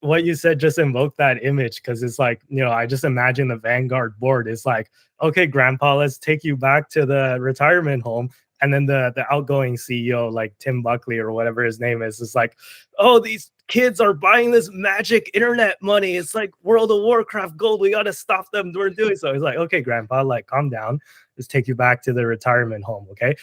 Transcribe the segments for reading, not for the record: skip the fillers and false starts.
what you said just invoked that image, because it's like, I just imagine the Vanguard board is like, okay, grandpa, let's take you back to the retirement home. And then the outgoing CEO, like Tim Buckley or whatever his name is like, oh, these kids are buying this magic internet money. It's like World of Warcraft gold. We got to stop them. We're doing so. He's like, okay, grandpa, like, calm down. Let's take you back to the retirement home. Okay.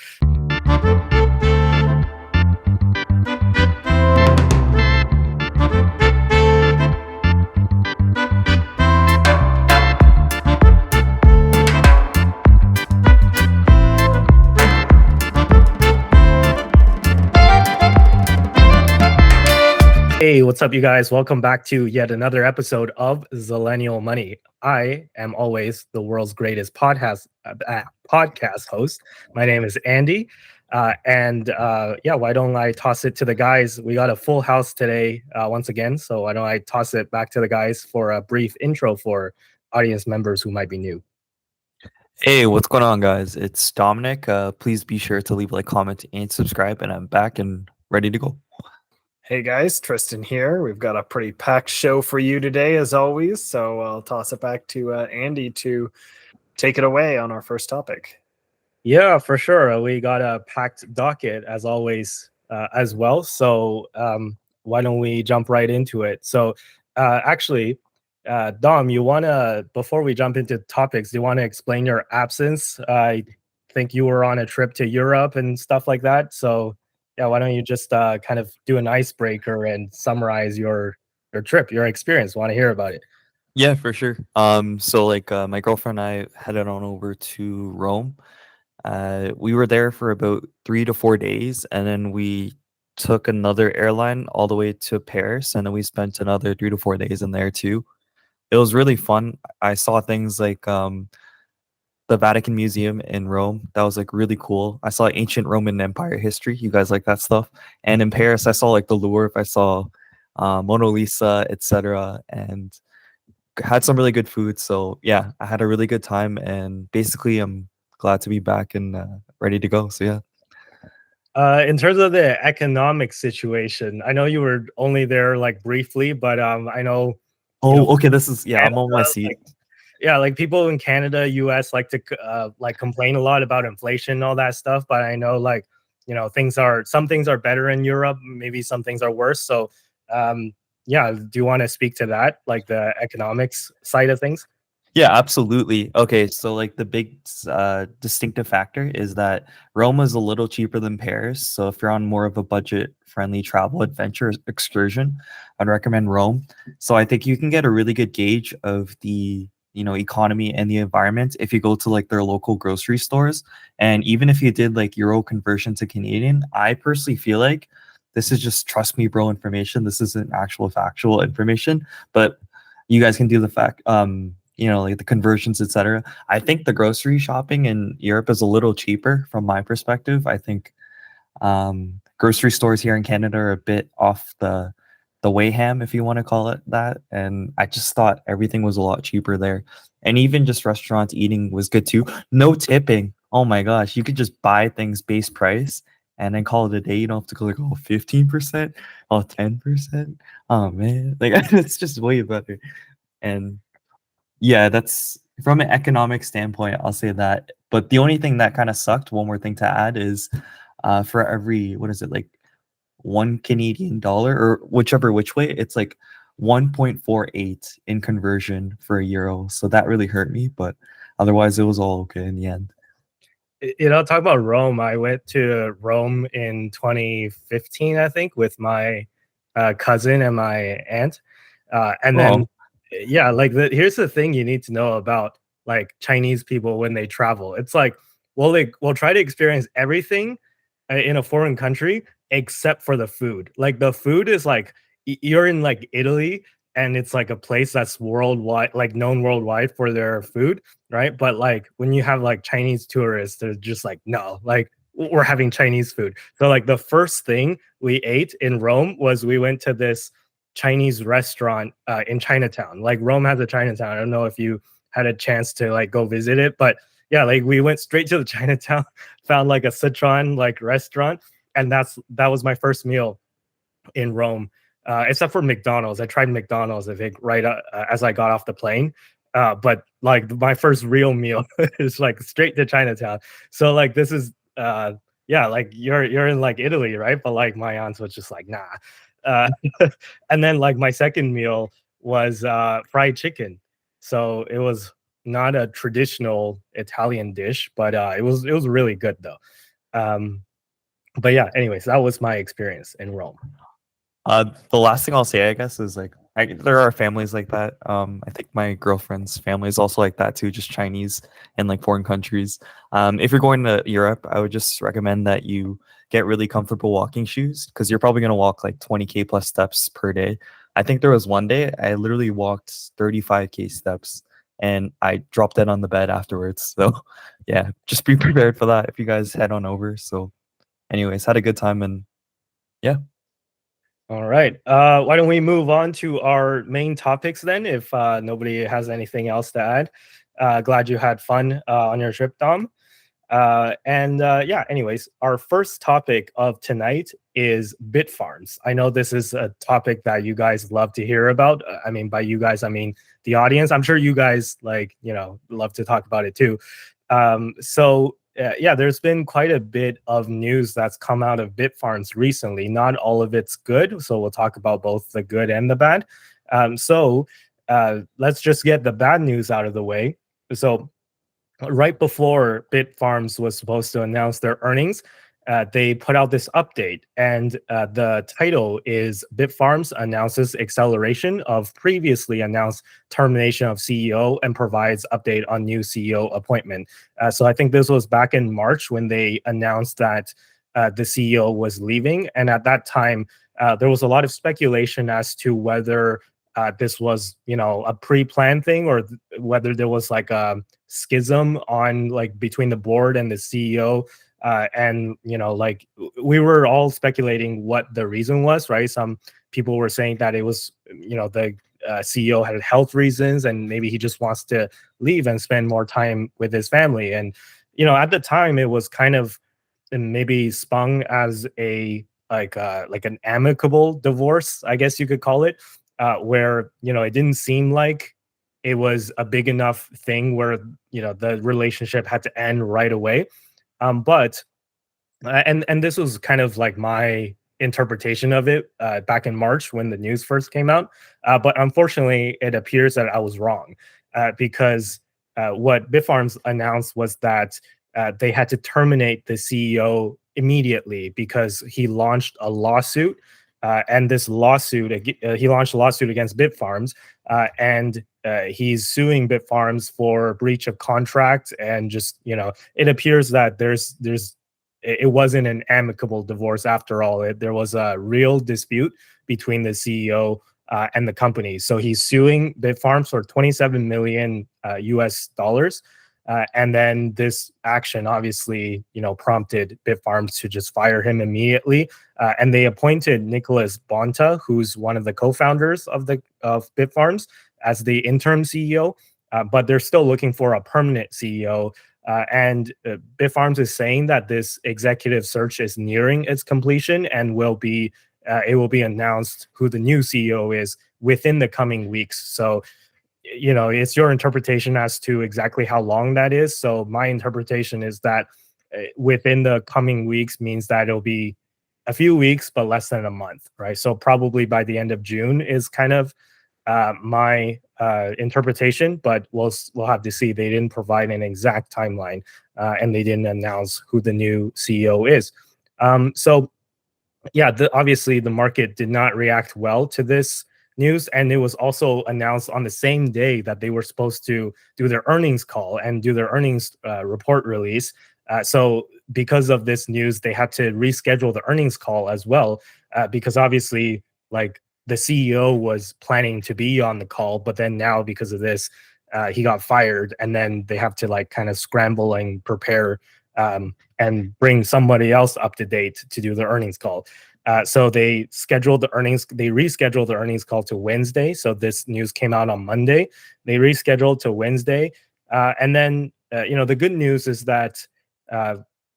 Hey, what's up, you guys? Welcome back to yet another episode of Zillennial Money. I am always the world's greatest podcast host. My name is Andy. Why don't I toss it to the guys? We got a full house today once again. So why don't I toss it back to the guys for a brief intro for audience members who might be new. Hey, what's going on, guys? It's Dominic. Please be sure to leave a comment and subscribe, and I'm back and ready to go. Hey guys, Tristan here. We've got a pretty packed show for you today, as always. So I'll toss it back to Andy to take it away on our first topic. Yeah, for sure. We got a packed docket, as always, as well. So why don't we jump right into it? So Dom, you want to, before we jump into topics, do you want to explain your absence? I think you were on a trip to Europe and stuff like that. So yeah, why don't you just kind of do an icebreaker and summarize your trip, your experience? Want to hear about it? Yeah, for sure. So my girlfriend and I headed on over to Rome. We were there for about 3 to 4 days, and then we took another airline all the way to Paris, and then we spent another 3 to 4 days in there too. It was really fun. I saw things like the Vatican Museum in Rome. That was like really cool. I saw ancient Roman Empire history. You guys like that stuff? And in Paris, I saw like the Louvre. I saw Mona Lisa, etc. And had some really good food. So yeah, I had a really good time. And basically, I'm glad to be back and ready to go. So yeah. In terms of the economic situation, I know you were only there like briefly, but I know. Okay. This is Canada, I'm on my seat. Like people in Canada, US like to like complain a lot about inflation and all that stuff, but I know some things are better in Europe, maybe some things are worse. So do you want to speak to that, like the economics side of things? Yeah, absolutely. Okay, so like the big distinctive factor is that Rome is a little cheaper than Paris. So if you're on more of a budget-friendly travel adventure excursion, I'd recommend Rome. So I think you can get a really good gauge of the economy and the environment if you go to like their local grocery stores. And even if you did like Euro conversion to Canadian, I personally feel like this is just trust me bro information. This isn't actual factual information, but you guys can do the fact like the conversions, etc. I think the grocery shopping in Europe is a little cheaper from my perspective. I think grocery stores here in Canada are a bit off the Wayham, if you want to call it that. And I just thought everything was a lot cheaper there. And even just restaurant eating was good too. No tipping. Oh my gosh. You could just buy things base price and then call it a day. You don't have to go like, 15%, 10%. Oh man. Like it's just way better. And yeah, that's from an economic standpoint, I'll say that. But the only thing that kind of sucked, one more thing to add is for every, what is it, like $1 Canadian or whichever which way, it's like 1.48 in conversion for a euro. So that really hurt me, but otherwise it was all okay in the end. Talk about Rome. I went to Rome in 2015, I think, with my cousin and my aunt. Here's the thing you need to know about like Chinese people when they travel. It's like, we'll try to experience everything in a foreign country except for the food. Like the food is like, you're in like Italy and it's like a place that's worldwide, like known worldwide for their food, right? But like when you have like Chinese tourists, they're just like, no, like we're having Chinese food. So like the first thing we ate in Rome was we went to this Chinese restaurant in Chinatown. Like Rome has a Chinatown. I don't know if you had a chance to like go visit it, but yeah, like we went straight to the Chinatown, found like a Sichuan like restaurant, and that was my first meal in Rome. except for McDonald's. I tried McDonald's, I think, right as I got off the plane. But like my first real meal is like straight to Chinatown. So like this is yeah, like you're in like Italy, right? But like my aunt was just like, nah. Uh, and then like my second meal was fried chicken. So it was not a traditional Italian dish, but it was really good though. Um, but yeah, anyways, that was my experience in Rome. The last thing I'll say, I guess, is like there are families like that. I think my girlfriend's family is also like that too, just Chinese in like foreign countries. If you're going to Europe, I would just recommend that you get really comfortable walking shoes because you're probably gonna walk like 20K plus steps per day. I think there was one day I literally walked 35K steps and I dropped dead on the bed afterwards. So yeah, just be prepared for that if you guys head on over. So anyways, had a good time and yeah. All right. Why don't we move on to our main topics then, if nobody has anything else to add. Glad you had fun on your trip, Dom. Yeah, anyways, our first topic of tonight is Bitfarms. I know this is a topic that you guys love to hear about. I mean, by you guys, I mean the audience. I'm sure you guys love to talk about it too. Yeah, there's been quite a bit of news that's come out of Bitfarms recently. Not all of it's good, so we'll talk about both the good and the bad. Let's just get the bad news out of the way. So right before Bitfarms was supposed to announce their earnings, they put out this update, and the title is Bitfarms announces acceleration of previously announced termination of CEO and provides update on new CEO appointment. So I think this was back in March when they announced that the CEO was leaving, and at that time there was a lot of speculation as to whether this was, a pre-planned thing or whether there was like a schism on like between the board and the CEO. And we were all speculating what the reason was, right? Some people were saying that it was, the CEO had health reasons and maybe he just wants to leave and spend more time with his family. And, at the time it was kind of maybe spun as a like an amicable divorce, I guess you could call it, where it didn't seem like it was a big enough thing where the relationship had to end right away. But and this was kind of like my interpretation of it back in March when the news first came out. But unfortunately, it appears that I was wrong because what Bitfarms announced was that they had to terminate the CEO immediately because he launched a lawsuit. And this lawsuit, he launched a lawsuit against Bitfarms, and he's suing Bitfarms for breach of contract. And just, it appears that it wasn't an amicable divorce after all. There was a real dispute between the CEO and the company. So he's suing Bitfarms for 27 million US dollars. And then this action obviously, prompted Bitfarms to just fire him immediately. And they appointed Nicholas Bonta, who's one of the co-founders of Bitfarms, as the interim CEO. But they're still looking for a permanent CEO. And Bitfarms is saying that this executive search is nearing its completion and it will be announced who the new CEO is within the coming weeks. So it's your interpretation as to exactly how long that is. So my interpretation is that within the coming weeks means that it'll be a few weeks, but less than a month, right? So probably by the end of June is kind of my interpretation, but we'll have to see. They didn't provide an exact timeline, and they didn't announce who the new CEO is. So yeah, obviously the market did not react well to this news, and it was also announced on the same day that they were supposed to do their earnings call and do their earnings report release. So because of this news, they had to reschedule the earnings call as well, because obviously, like, the CEO was planning to be on the call, but then now because of this, he got fired, and then they have to like kind of scramble and prepare and bring somebody else up to date to do the earnings call. So they rescheduled the earnings call to Wednesday. So this news came out on Monday. They rescheduled to Wednesday. And then, the good news is that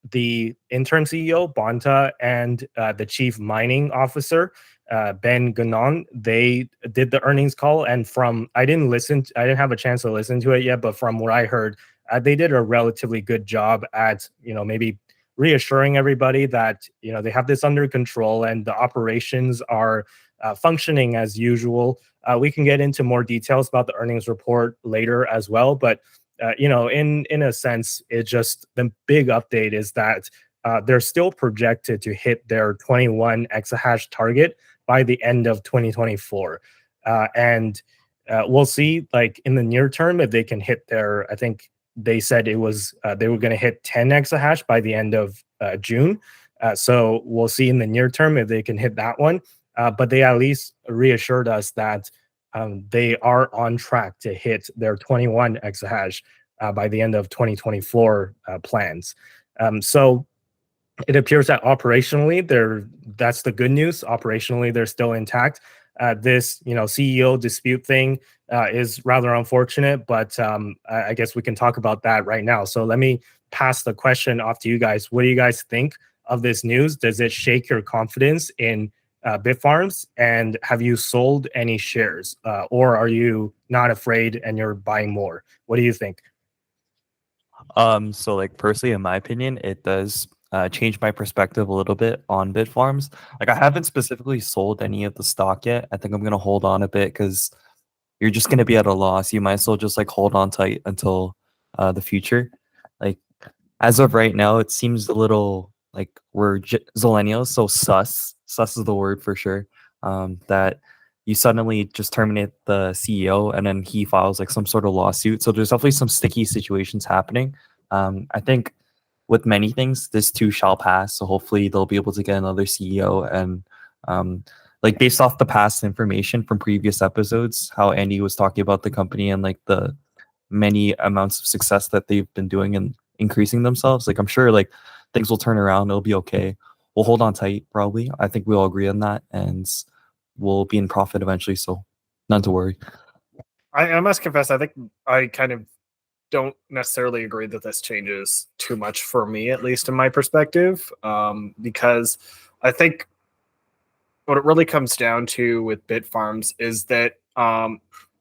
the interim CEO, Bonta, and the chief mining officer, Ben Ganon, they did the earnings call, and I didn't have a chance to listen to it yet, but from what I heard, they did a relatively good job at maybe reassuring everybody that they have this under control and the operations are functioning as usual. We can get into more details about the earnings report later as well, but in a sense, it just the big update is that they're still projected to hit their 21 exahash target by the end of 2024, and we'll see like in the near term if they can hit their. I think they said it was they were going to hit 10 exahash by the end of June. So we'll see in the near term if they can hit that one. But they at least reassured us that they are on track to hit their 21 exahash by the end of 2024 plans. So it appears that operationally, that's the good news. Operationally, they're still intact. This CEO dispute thing is rather unfortunate, but I guess we can talk about that right now. So let me pass the question off to you guys. What do you guys think of this news? Does it shake your confidence in Bitfarms? And have you sold any shares, or are you not afraid and you're buying more? What do you think? So like personally, in my opinion, it does change my perspective a little bit on Bitfarms. Like I haven't specifically sold any of the stock yet. I think I'm gonna hold on a bit because you're just gonna be at a loss. You might as well just like hold on tight until the future. Like as of right now, it seems a little like we're Zillennials, so sus is the word for sure. That you suddenly just terminate the CEO and then he files like some sort of lawsuit. So there's definitely some sticky situations happening. I think with many things, this too shall pass. So hopefully they'll be able to get another CEO. And like based off the past information from previous episodes, how Andy was talking about the company and like the many amounts of success that they've been doing and increasing themselves, like I'm sure like things will turn around. It'll be okay. We'll hold on tight, probably. I think we all agree on that. And we'll be in profit eventually. So none to worry. I must confess, I think I kind of don't necessarily agree that this changes too much for me, at least in my perspective, because I think what it really comes down to with Bitfarms is that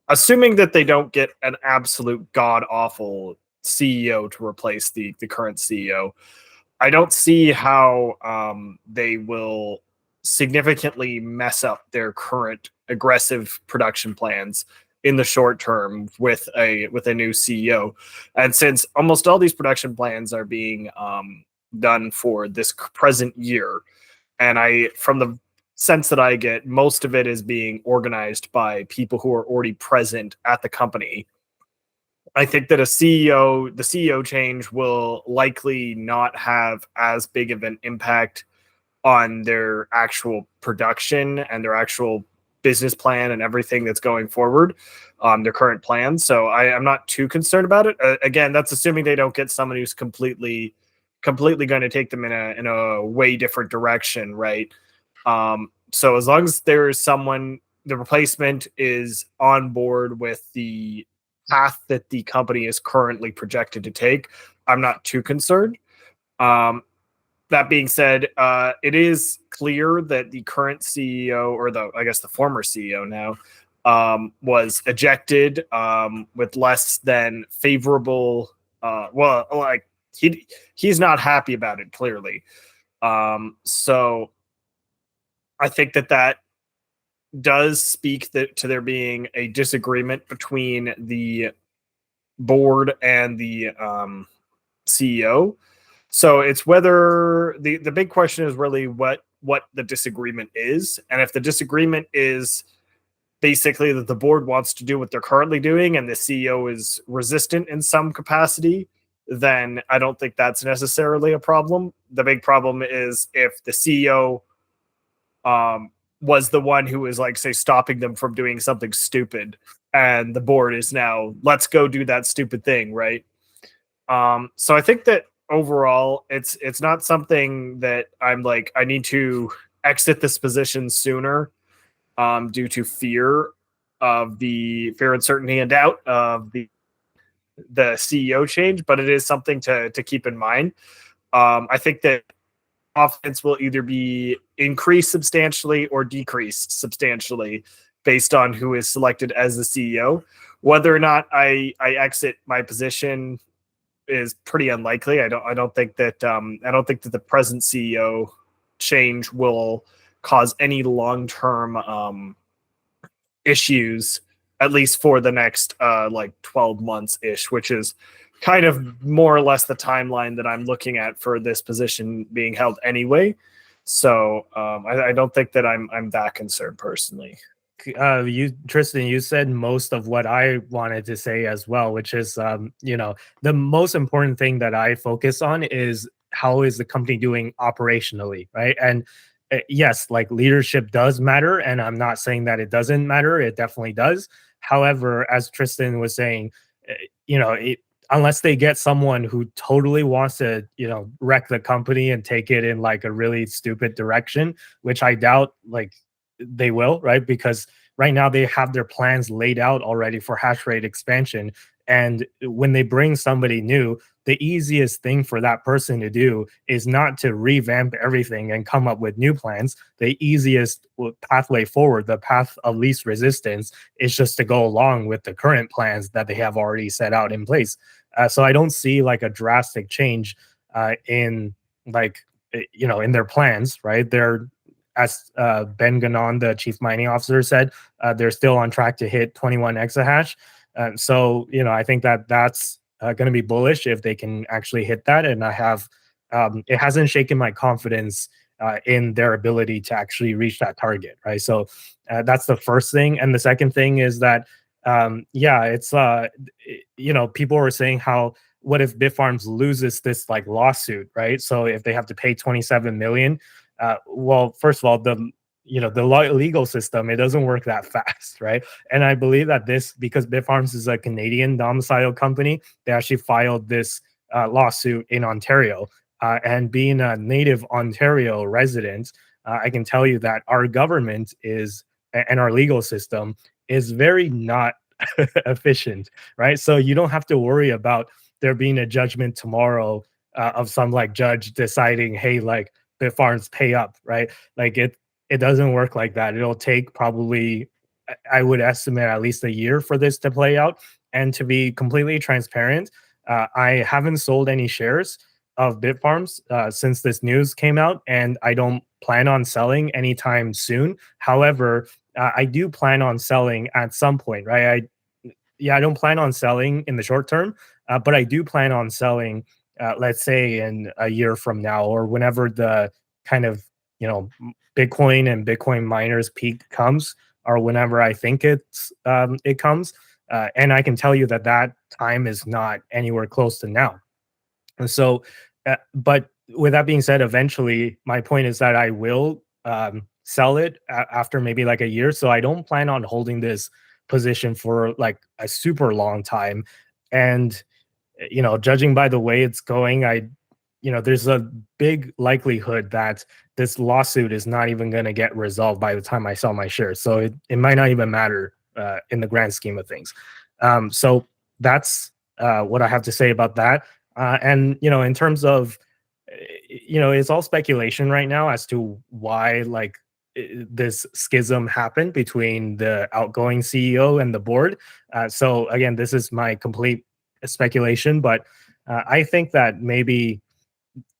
assuming that they don't get an absolute god-awful CEO to replace the current CEO, I don't see how they will significantly mess up their current aggressive production plans in the short term with a new CEO. And since almost all these production plans are being done for this present year, and from the sense that I get, most of it is being organized by people who are already present at the company. I think that the CEO change will likely not have as big of an impact on their actual production and their actual business plan and everything that's going forward, their current plans. So I'm not too concerned about it. Again, that's assuming they don't get someone who's completely going to take them in a way different direction, right? So as long as there is someone, the replacement is on board with the path that the company is currently projected to take, I'm not too concerned. That being said, it is clear that the current CEO, or the former CEO now, was ejected with less than favorable. He's not happy about it, clearly. So I think that does speak to there being a disagreement between the board and the CEO. So it's whether the big question is really what the disagreement is. And if the disagreement is basically that the board wants to do what they're currently doing and the CEO is resistant in some capacity, then I don't think that's necessarily a problem. The big problem is if the CEO was the one who was, like, say, stopping them from doing something stupid, and the board is now, let's go do that stupid thing, right? So I think that overall, it's not something that I'm like, I need to exit this position sooner, due to fear, uncertainty, and doubt of the CEO change, but it is something to keep in mind. I think that offense will either be increased substantially or decreased substantially based on who is selected as the CEO. Whether or not I exit my position is pretty unlikely. I don't think that the present CEO change will cause any long-term issues, at least for the next like 12 months ish, which is kind of more or less the timeline that I'm looking at for this position being held anyway. So I don't think that I'm that concerned personally. Tristan, you said most of what I wanted to say as well, which is, the most important thing that I focus on is how is the company doing operationally, right? And yes, like leadership does matter, and I'm not saying that it doesn't matter. It definitely does. However, as Tristan was saying, unless they get someone who totally wants to, wreck the company and take it in like a really stupid direction, which I doubt, like they will, right? Because right now they have their plans laid out already for hash rate expansion. And when they bring somebody new, the easiest thing for that person to do is not to revamp everything and come up with new plans. The easiest pathway forward, the path of least resistance, is just to go along with the current plans that they have already set out in place. So I don't see like a drastic change in like, in their plans, right? They're, as Ben Ganon, the chief mining officer, said, they're still on track to hit 21 exahash. So, I think that that's going to be bullish if they can actually hit that. And it hasn't shaken my confidence in their ability to actually reach that target, right? So that's the first thing. And the second thing is that, it's, people were saying what if Bitfarms loses this like lawsuit, right? So if they have to pay 27 million, well, first of all, the legal system, it doesn't work that fast, right? And I believe that because Bitfarms is a Canadian domiciled company, they actually filed this lawsuit in Ontario. And being a native Ontario resident, I can tell you that our government and our legal system is very not efficient, right? So you don't have to worry about there being a judgment tomorrow of some like judge deciding, hey, like Bitfarms pay up, right? Like it doesn't work like that. It'll take probably, I would estimate, at least a year for this to play out. And to be completely transparent, I haven't sold any shares of Bitfarms since this news came out, and I don't plan on selling anytime soon. However, I do plan on selling at some point, right? I don't plan on selling in the short term, but I do plan on selling, let's say in a year from now, or whenever the kind of, Bitcoin and Bitcoin miners peak comes, or whenever I think it comes. And I can tell you that time is not anywhere close to now. And so, but with that being said, eventually my point is that I will sell it after maybe like a year. So I don't plan on holding this position for like a super long time. And, judging by the way it's going, there's a big likelihood that this lawsuit is not even going to get resolved by the time I sell my shares. So it might not even matter in the grand scheme of things. So that's what I have to say about that. And, in terms of, it's all speculation right now as to why like this schism happened between the outgoing CEO and the board. So again, this is my complete speculation, but I think that maybe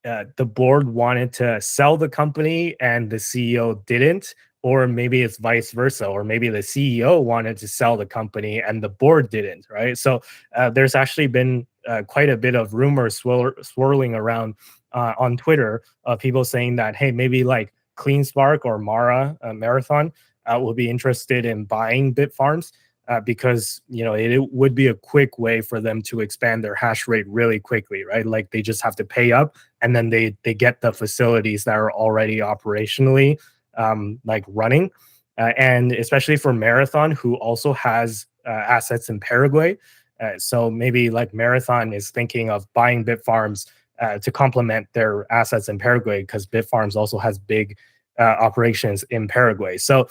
the board wanted to sell the company and the CEO didn't, or maybe it's vice versa, or maybe the CEO wanted to sell the company and the board didn't, right? So there's actually been quite a bit of rumors swirling around on Twitter of people saying that, hey, maybe like CleanSpark or Marathon will be interested in buying Bitfarms because it would be a quick way for them to expand their hash rate really quickly, right? Like they just have to pay up, and then they get the facilities that are already operationally like running, and especially for Marathon, who also has assets in Paraguay. So maybe like Marathon is thinking of buying Bitfarms to complement their assets in Paraguay, because Bitfarms also has big operations in Paraguay. So,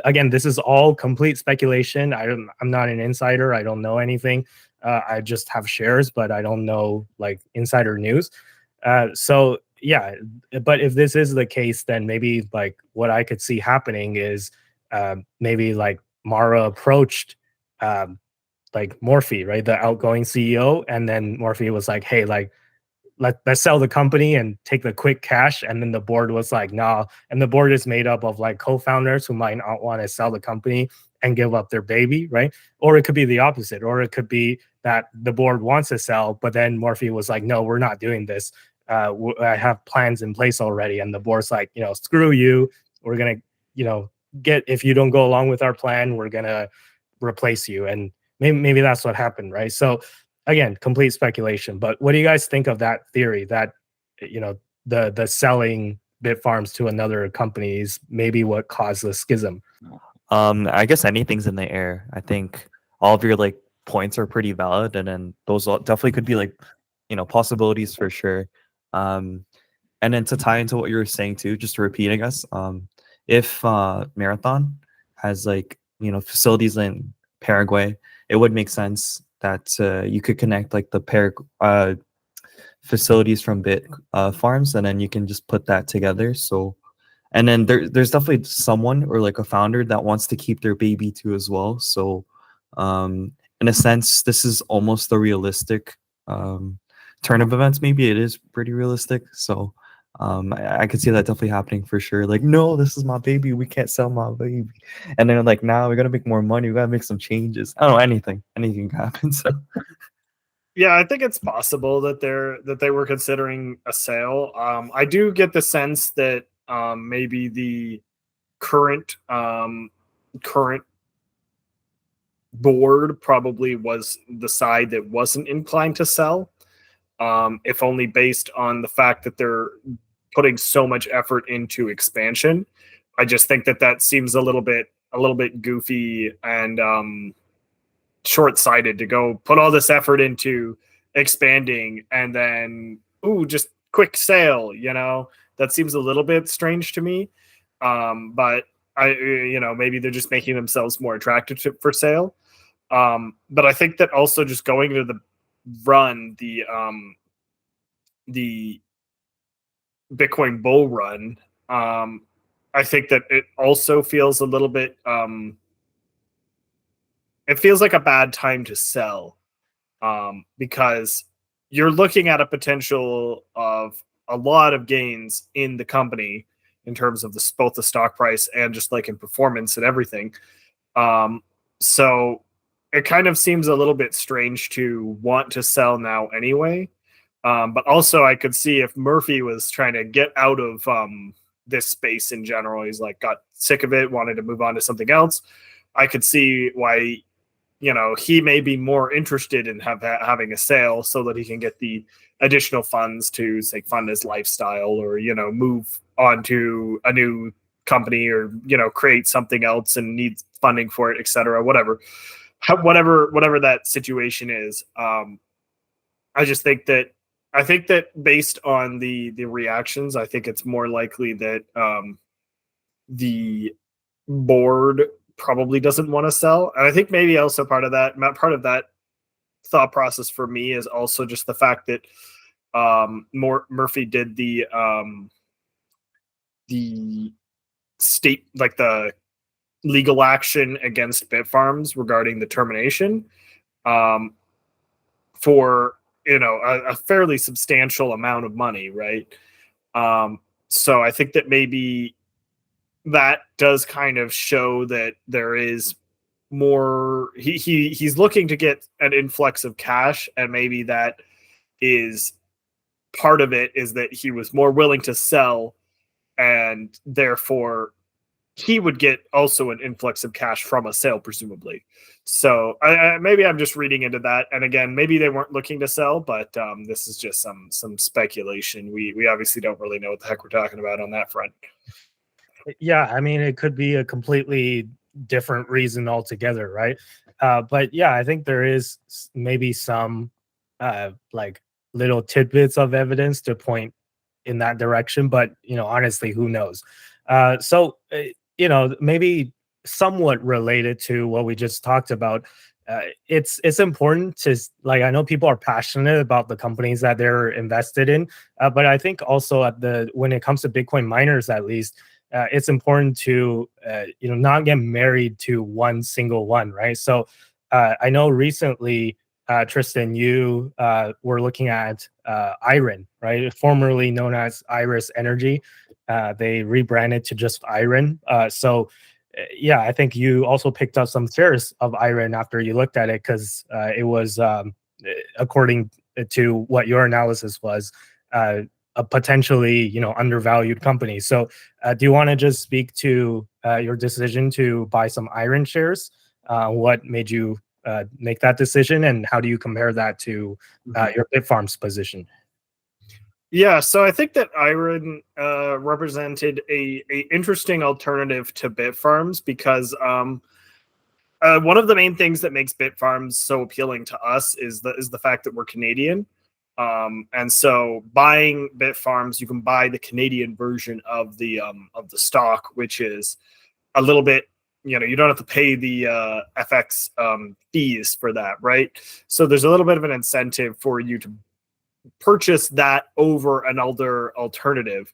again, this is all complete speculation. I'm not an insider. I don't know anything. I just have shares, but I don't know like insider news. So, yeah, but if this is the case, then maybe like what I could see happening is maybe like Mara approached like Morphe, right, the outgoing CEO, and then Morphe was like, hey, like let's sell the company and take the quick cash. And then the board was like, nah. And the board is made up of like co-founders who might not want to sell the company and give up their baby, right? Or it could be the opposite, or it could be that the board wants to sell, but then Morphe was like, no, we're not doing this. I have plans in place already. And the board's like, you know, screw you. We're gonna, you know, if you don't go along with our plan, we're gonna replace you. And maybe that's what happened, right? So again, complete speculation, but what do you guys think of that theory that, you know, the selling Bitfarms to another company is maybe what caused the schism? I guess anything's in the air. I think all of your like points are pretty valid, and then those definitely could be like, you know, possibilities for sure. And then to tie into what you were saying too, just to repeat, I guess, if Marathon has like, you know, facilities in Paraguay, it would make sense that you could connect like the facilities from Bit farms, and then you can just put that together. So, and then there's definitely someone or like a founder that wants to keep their baby too as well. So, in a sense, this is almost a realistic turn of events. Maybe it is pretty realistic. So, I could see that definitely happening for sure. Like, no, this is my baby. We can't sell my baby. And then like, now we gotta make more money. We gotta make some changes. I don't know, anything can happen. So. Yeah, I think it's possible that they were considering a sale. I do get the sense that maybe the current board probably was the side that wasn't inclined to sell, if only based on the fact that they're putting so much effort into expansion. I just think that seems a little bit goofy and short-sighted to go put all this effort into expanding and then just quick sale. You know, that seems a little bit strange to me. But maybe they're just making themselves more attractive for sale. But I think that also just going to the Bitcoin bull run, I think that it also feels a little bit it feels like a bad time to sell, because you're looking at a potential of a lot of gains in the company in terms of both the stock price and just like in performance and everything. So it kind of seems a little bit strange to want to sell now anyway. But also I could see if Murphy was trying to get out of this space in general, he's like got sick of it, wanted to move on to something else. I could see why, you know, he may be more interested in having a sale so that he can get the additional funds to say fund his lifestyle, or, you know, move on to a new company, or, you know, create something else and needs funding for it, etc. Whatever that situation is. I think that based on the reactions, I think it's more likely that the board probably doesn't want to sell. And I think maybe also part of that thought process for me is also just the fact that Murphy did the state, like the legal action against Bitfarms regarding the termination, for, you know, a fairly substantial amount of money, right? So I think that maybe that does kind of show that there is more. He's looking to get an influx of cash, and maybe that is part of it, is that he was more willing to sell, and therefore he would get also an influx of cash from a sale, presumably. So maybe I'm just reading into that. And again, maybe they weren't looking to sell, but this is just some speculation. We obviously don't really know what the heck we're talking about on that front. Yeah, I mean, it could be a completely different reason altogether, right? But yeah, I think there is maybe some like little tidbits of evidence to point in that direction, but, you know, honestly, who knows? So you know, maybe somewhat related to what we just talked about, it's important to like, I know people are passionate about the companies that they're invested in, but I think also when it comes to Bitcoin miners, at least, it's important to not get married to one single one, right? So I know recently, Tristan, you were looking at IREN, right? Formerly known as Iris Energy. They rebranded to just IREN. Yeah, I think you also picked up some shares of IREN after you looked at it, because it was, according to what your analysis was, a potentially undervalued company. So do you want to just speak to your decision to buy some IREN shares? What made you make that decision, and how do you compare that to your Bitfarms position? Yeah, so I think that IREN represented a interesting alternative to Bitfarms, because one of the main things that makes Bitfarms so appealing to us is the fact that we're Canadian. And so buying Bitfarms, you can buy the Canadian version of the stock, which is a little bit, you don't have to pay the FX fees for that, right? So there's a little bit of an incentive for you to purchase that over another alternative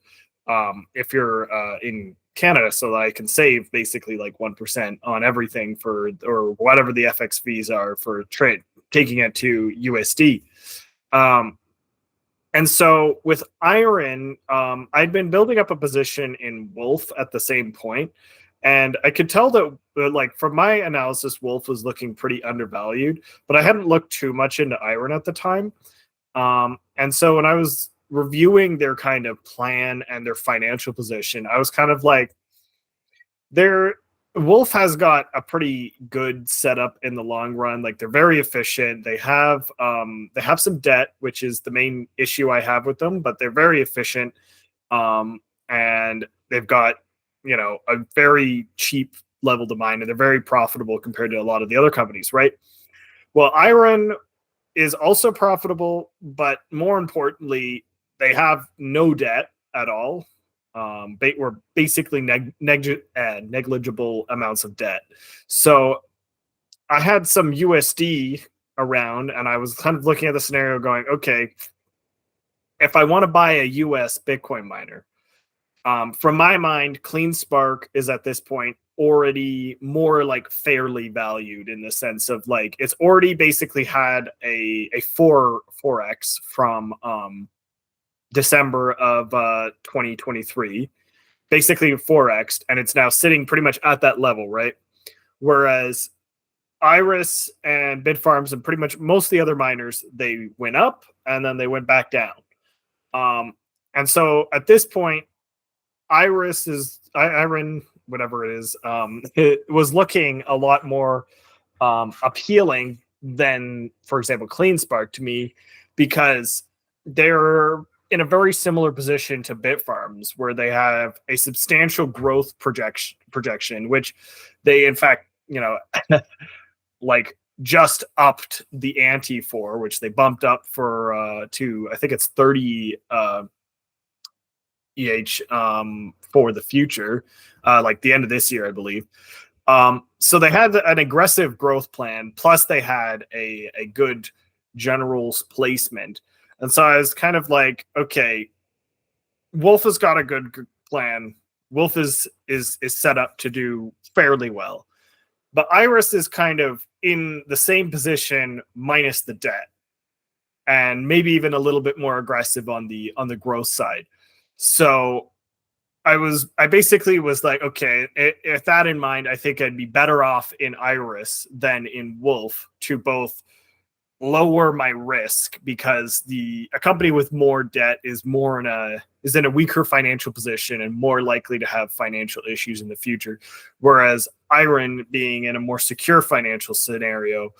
if you're in Canada, so that I can save basically like 1% on everything or whatever the FX fees are for trade, taking it to USD. And so with IREN, I'd been building up a position in Wolf at the same point, and I could tell that, like, from my analysis, Wolf was looking pretty undervalued, but I hadn't looked too much into IREN at the time. And so when I was reviewing their kind of plan and their financial position, I was kind of like, Wolf has got a pretty good setup in the long run. Like, they're very efficient. They have some debt, which is the main issue I have with them, but they're very efficient. And they've got, a very cheap level to mine, and they're very profitable compared to a lot of the other companies, right? Well, IREN is also profitable, but more importantly, they have no debt at all. Or basically negligible amounts of debt. So I had some USD around, and I was kind of looking at the scenario going, okay, if I want to buy a US Bitcoin miner, from my mind, CleanSpark is at this point already more like fairly valued, in the sense of, like, it's already basically had a 4x from December of 2023, basically 4x, and it's now sitting pretty much at that level, right? Whereas Iris and Bitfarms and pretty much most of the other miners, they went up and then they went back down. And so at this point, IREN, whatever it is, it was looking a lot more appealing than, for example, CleanSpark to me, because they're in a very similar position to Bitfarms, where they have a substantial growth projection, which they, in fact, like, just upped the ante for, which they bumped up for to, I think it's 30 EH for the future, like the end of this year, I believe. So they had an aggressive growth plan, plus they had a good general placement. And so I was kind of like, okay, Wolf has got a good plan. Wolf is set up to do fairly well. But Iris is kind of in the same position minus the debt, and maybe even a little bit more aggressive on the growth side. So I basically was like, okay, with that in mind, I think I'd be better off in Iris than in Wolf, to both lower my risk, because a company with more debt is in a weaker financial position and more likely to have financial issues in the future. Whereas IREN, being in a more secure financial scenario,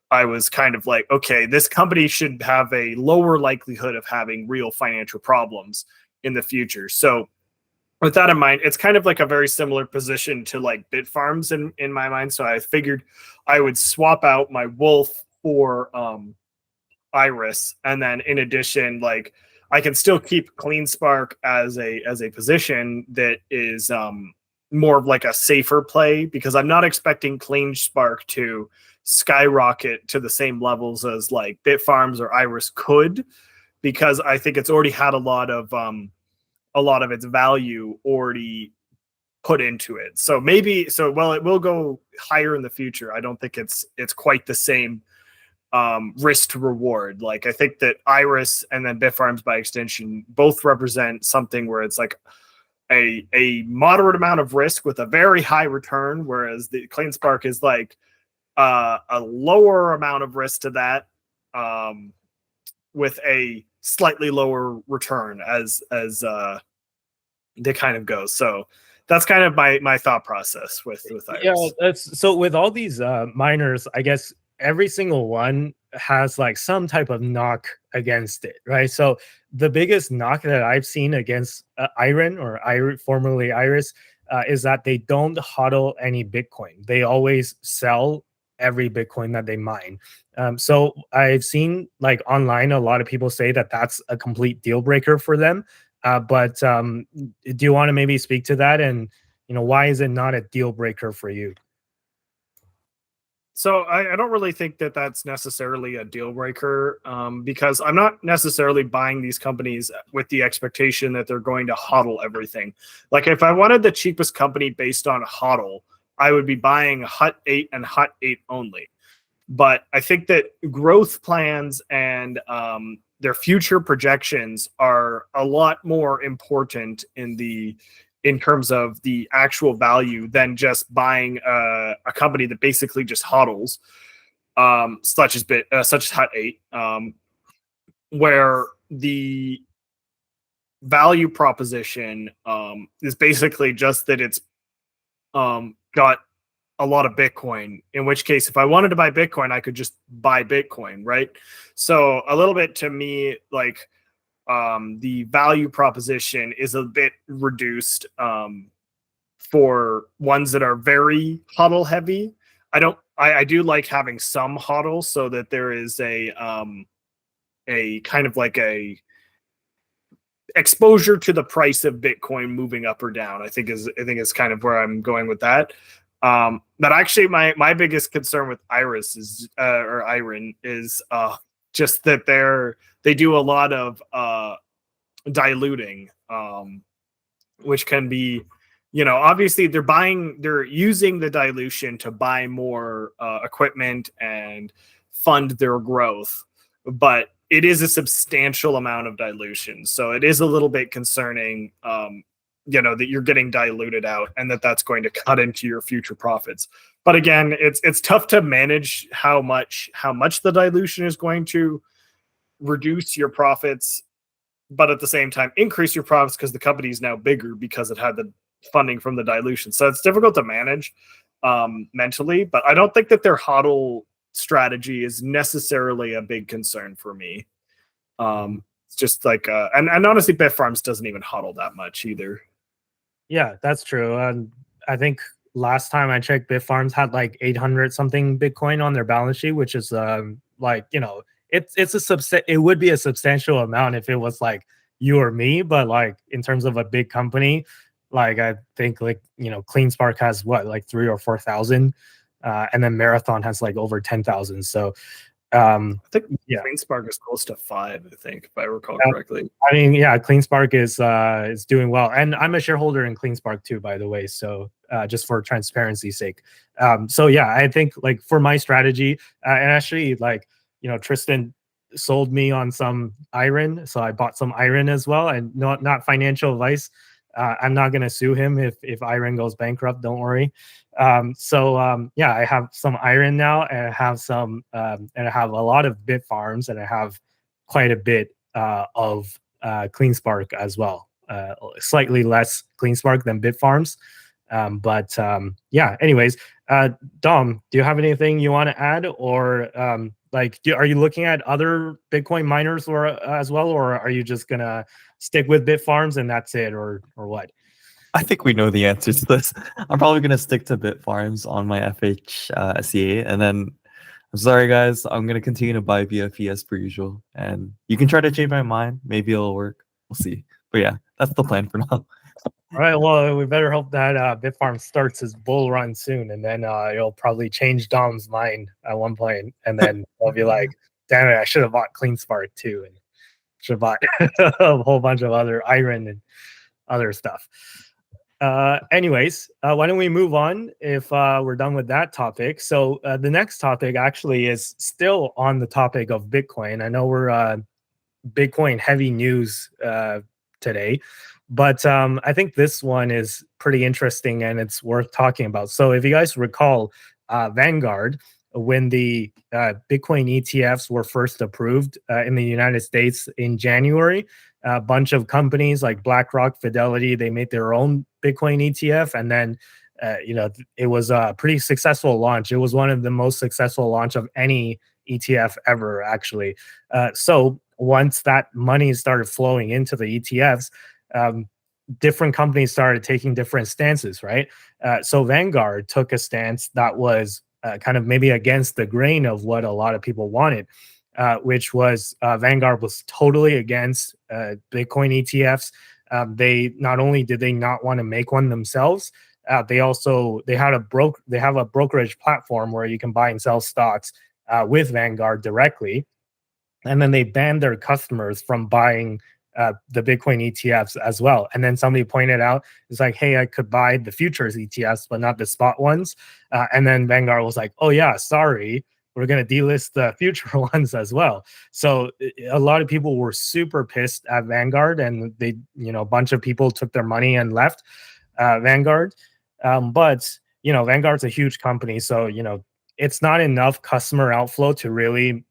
I was kind of like, okay, this company should have a lower likelihood of having real financial problems in the future. So with that in mind, it's kind of like a very similar position to, like, Bitfarms in my mind. So I figured I would swap out my Wolf for Iris, and then in addition, like, I can still keep CleanSpark as a position that is more of like a safer play, because I'm not expecting CleanSpark to skyrocket to the same levels as like Bitfarms or Iris could, because I think it's already had a lot of its value already put into it. So maybe, so while it will go higher in the future, I don't think it's quite the same risk to reward. Like I think that Iris and then Bitfarms by extension both represent something where it's like a moderate amount of risk with a very high return, whereas the CleanSpark is like a lower amount of risk to that, with a slightly lower return as they kind of go. So that's kind of my thought process with Iris. Yeah, that's so with all these miners, I guess every single one has like some type of knock against it, right? So the biggest knock that I've seen against IREN or formerly Iris is that they don't hodl any Bitcoin. They always sell every Bitcoin that they mine. So I've seen like online a lot of people say that that's a complete deal breaker for them. But do you want to maybe speak to that, and why is it not a deal breaker for you? So I don't really think that that's necessarily a deal breaker, because I'm not necessarily buying these companies with the expectation that they're going to hodl everything. Like if I wanted the cheapest company based on hodl, I would be buying Hut 8 and Hut 8 only. But I think that growth plans and their future projections are a lot more important in terms of the actual value than just buying a company that basically just hodls, such as Hut 8, where the value proposition is basically just that it's got a lot of Bitcoin, in which case if I wanted to buy Bitcoin, I could just buy Bitcoin, right? So a little bit to me, like the value proposition is a bit reduced for ones that are very hodl heavy. I do like having some hodl so that there is a kind of like a exposure to the price of Bitcoin moving up or down. I think is kind of where I'm going with that. But actually my biggest concern with Iris is or IREN is just that they do a lot of diluting, which can be, obviously they're using the dilution to buy more equipment and fund their growth, but it is a substantial amount of dilution. So it is a little bit concerning, that you're getting diluted out and that's going to cut into your future profits. But again, it's tough to manage how much the dilution is going to reduce your profits, but at the same time increase your profits because the company is now bigger because it had the funding from the dilution. So it's difficult to manage mentally, but I don't think that their hodl strategy is necessarily a big concern for me. It's just like and honestly Bitfarms doesn't even hodl that much either. Yeah, that's true. I think last time I checked, Bitfarms had like 800 something Bitcoin on their balance sheet, which is like, it would be a substantial amount if it was like you or me, but like in terms of a big company, like I think like CleanSpark has what, like 3,000 or 4,000, and then Marathon has like over 10,000. So I think CleanSpark is close to 5, I think, if I recall correctly. I mean, yeah, CleanSpark is doing well, and I'm a shareholder in CleanSpark too, by the way. So just for transparency's sake, so yeah, I think like for my strategy, and actually like Tristan sold me on some IREN, so I bought some IREN as well, and not financial advice. I'm not gonna sue him if IREN goes bankrupt. Don't worry. Yeah, I have some IREN now, and I have some, and I have a lot of Bitfarms, and I have quite a bit of CleanSpark as well. Slightly less CleanSpark than Bitfarms, but yeah. Anyways, Dom, do you have anything you want to add, or are you looking at other Bitcoin miners or as well, or are you just gonna stick with Bitfarms and that's it, or what? I think we know the answer to this. I'm probably going to stick to Bitfarms on my FH SEA. And then, I'm sorry, guys, I'm going to continue to buy BFE as per usual. And you can try to change my mind. Maybe it'll work. We'll see. But yeah, that's the plan for now. All right, well, we better hope that Bitfarms starts his bull run soon, and then it'll probably change Dom's mind at one point, and then he'll be like, "Damn it, I should have bought CleanSpark too, and should have bought a whole bunch of other IREN and other stuff." Anyways, why don't we move on if we're done with that topic? So the next topic actually is still on the topic of Bitcoin. I know we're Bitcoin heavy news today, but I think this one is pretty interesting and it's worth talking about. So if you guys recall, Vanguard, when the Bitcoin ETFs were first approved in the United States in January, a bunch of companies like BlackRock, Fidelity, they made their own Bitcoin ETF, and then it was a pretty successful launch. It was one of the most successful launch of any ETF ever, actually. So once that money started flowing into the ETFs, different companies started taking different stances, right? So Vanguard took a stance that was kind of maybe against the grain of what a lot of people wanted, which was Vanguard was totally against Bitcoin ETFs. They not only did they not want to make one themselves, they have a brokerage platform where you can buy and sell stocks with Vanguard directly, and then they banned their customers from buying the Bitcoin ETFs as well. And then somebody pointed out, it's like, hey, I could buy the futures ETFs, but not the spot ones. And then Vanguard was like, oh yeah, sorry, we're going to delist the future ones as well. So a lot of people were super pissed at Vanguard, and they, a bunch of people took their money and left Vanguard. But Vanguard's a huge company, so it's not enough customer outflow to really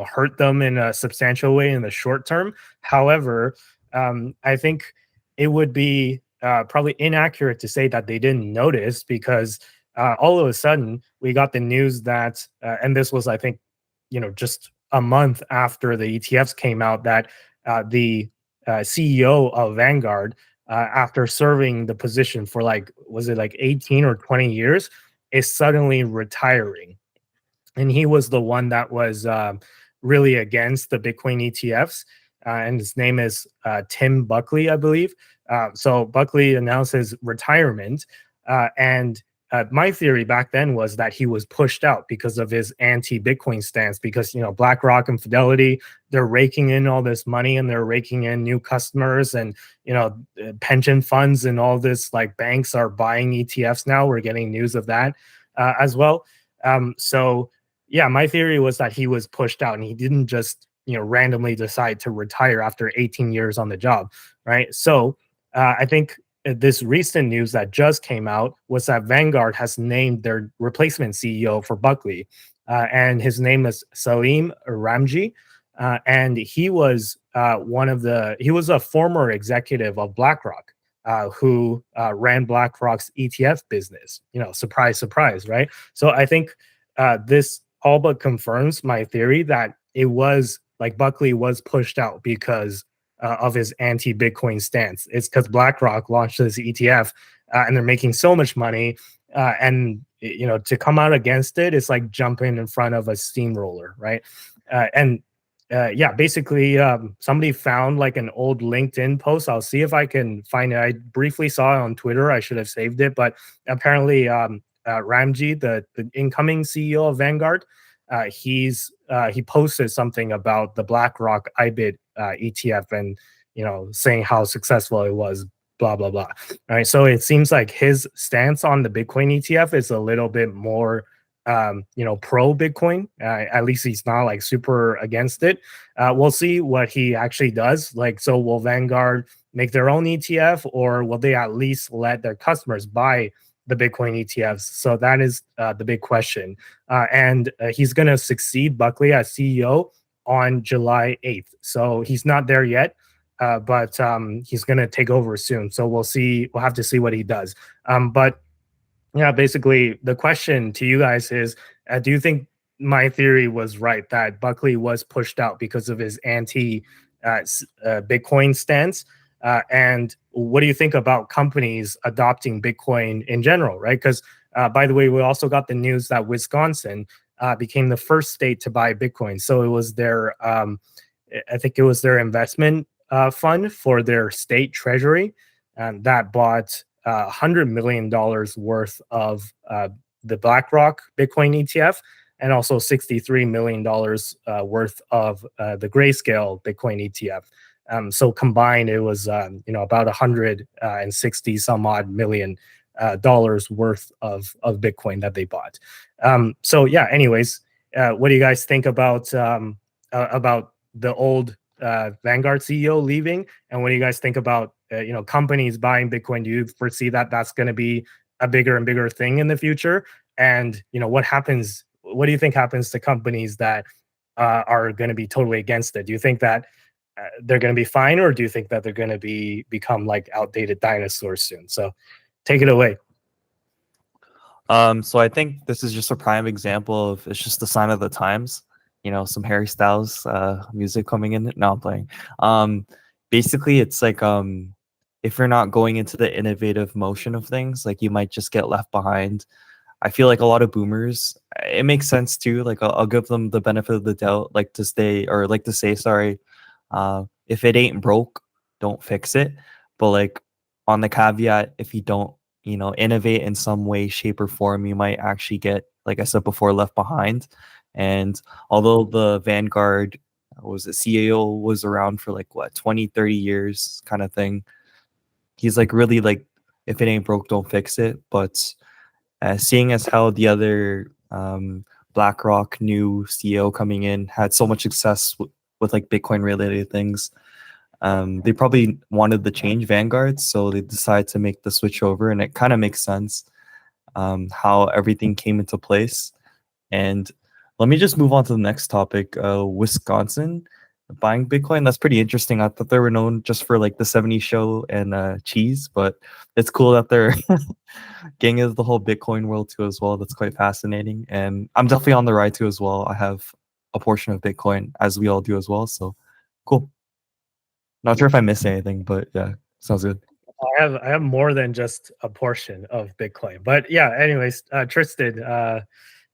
hurt them in a substantial way in the short term. However, I think it would be probably inaccurate to say that they didn't notice, because all of a sudden we got the news that, and this was, I think, just a month after the ETFs came out, that the CEO of Vanguard, after serving the position for was it 18 or 20 years, is suddenly retiring. And he was the one that was really against the Bitcoin ETFs. And his name is Tim Buckley, I believe. So Buckley announced his retirement. And my theory back then was that he was pushed out because of his anti-Bitcoin stance, because, BlackRock and Fidelity, they're raking in all this money and they're raking in new customers, and, pension funds and all this, banks are buying ETFs now. We're getting news of that as well. So yeah, my theory was that he was pushed out and he didn't just, randomly decide to retire after 18 years on the job, right? So I think this recent news that just came out was that Vanguard has named their replacement CEO for Buckley, and his name is Salim Ramji, and he was he was a former executive of BlackRock, who ran BlackRock's ETF business. Surprise, surprise, right? So I think this all but confirms my theory that it was Buckley was pushed out because of his anti-Bitcoin stance. It's because BlackRock launched this ETF, and they're making so much money, and to come out against it, it's like jumping in front of a steamroller, right? Yeah, basically, somebody found an old LinkedIn post. I'll see if I can find it. I briefly saw it on Twitter. I should have saved it, but apparently, Ramji, the incoming CEO of Vanguard, he posted something about the BlackRock IBIT ETF, and saying how successful it was, blah blah blah. All right, so it seems like his stance on the Bitcoin ETF is a little bit more pro Bitcoin. At least he's not super against it. We'll see what he actually does. So will Vanguard make their own ETF, or will they at least let their customers buy the Bitcoin ETFs? So that is the big question. And he's going to succeed Buckley as CEO on July 8th. So he's not there yet, but he's going to take over soon. So we'll see. We'll have to see what he does. But yeah, basically the question to you guys is, do you think my theory was right, that Buckley was pushed out because of his anti Bitcoin stance? And what do you think about companies adopting Bitcoin in general, right? Because by the way, we also got the news that Wisconsin became the first state to buy Bitcoin. So it was their, I think it was their investment fund for their state treasury. that bought $100 million worth of the BlackRock Bitcoin ETF, and also $63 million worth of the Grayscale Bitcoin ETF. So combined, it was about 160 some odd million dollars worth of Bitcoin that they bought. So yeah, anyways, what do you guys think about the old Vanguard CEO leaving, and what do you guys think about companies buying Bitcoin? Do you foresee that that's going to be a bigger and bigger thing in the future? And what do you think happens to companies that are going to be totally against it? Do you think that they're going to be fine, or do you think that they're going to become like outdated dinosaurs soon? So take it away. So I think this is just a prime example of it's just the sign of the times. Some Harry Styles music coming in. No, I'm playing. Basically, it's like if you're not going into the innovative motion of things, like you might just get left behind. I feel like a lot of boomers, it makes sense too. Like I'll give them the benefit of the doubt, like to say, sorry, if it ain't broke, don't fix it. But like on the caveat, if you don't, innovate in some way, shape, or form, you might actually get, like I said before, left behind. And although the Vanguard CEO was around for like 20, 30 years kind of thing, he's like really like, if it ain't broke, don't fix it. But seeing as how the other BlackRock new CEO coming in had so much success with like Bitcoin related things, they probably wanted the change, Vanguard, so they decided to make the switch over, and it kind of makes sense how everything came into place. And let me just move on to the next topic. Wisconsin buying Bitcoin. That's pretty interesting. I thought they were known just for like the 70s show and cheese, but it's cool that they're getting into the whole Bitcoin world too as well. That's quite fascinating. And I'm definitely on the ride too as well. I have a portion of Bitcoin, as we all do as well. So cool. Not sure if I missed anything, but yeah, sounds good. I have more than just a portion of Bitcoin, but yeah. Anyways, Tristan,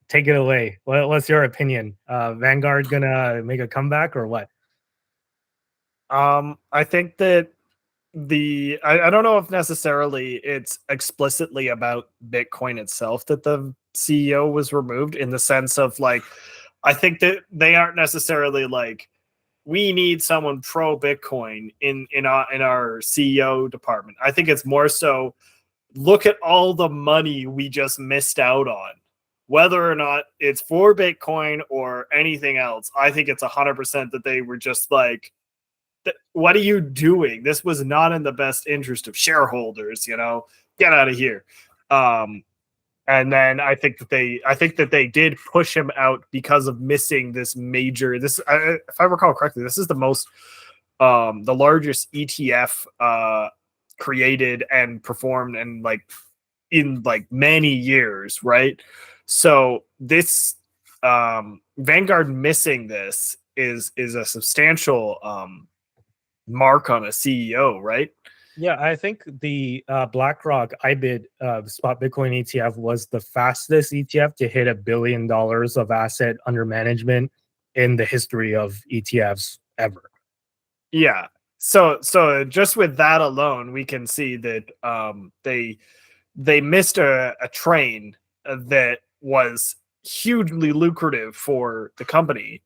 take it away. What's your opinion? Vanguard gonna make a comeback or what? I think that I don't know if necessarily it's explicitly about Bitcoin itself that the CEO was removed, in the sense of like, I think that they aren't necessarily like, we need someone pro Bitcoin in our CEO department. I think it's more so, look at all the money we just missed out on, whether or not it's for Bitcoin or anything else. I think it's 100% that they were just like, what are you doing? This was not in the best interest of shareholders, get out of here. And then I think that they did push him out because of missing this major. If I recall correctly, this is the largest ETF created and performed and like in like many years, right? So this Vanguard missing this is a substantial mark on a CEO, right? Yeah, I think the BlackRock IBIT spot Bitcoin ETF was the fastest ETF to hit $1 billion of asset under management in the history of ETFs ever. Yeah. So just with that alone, we can see that they missed a train that was hugely lucrative for the company.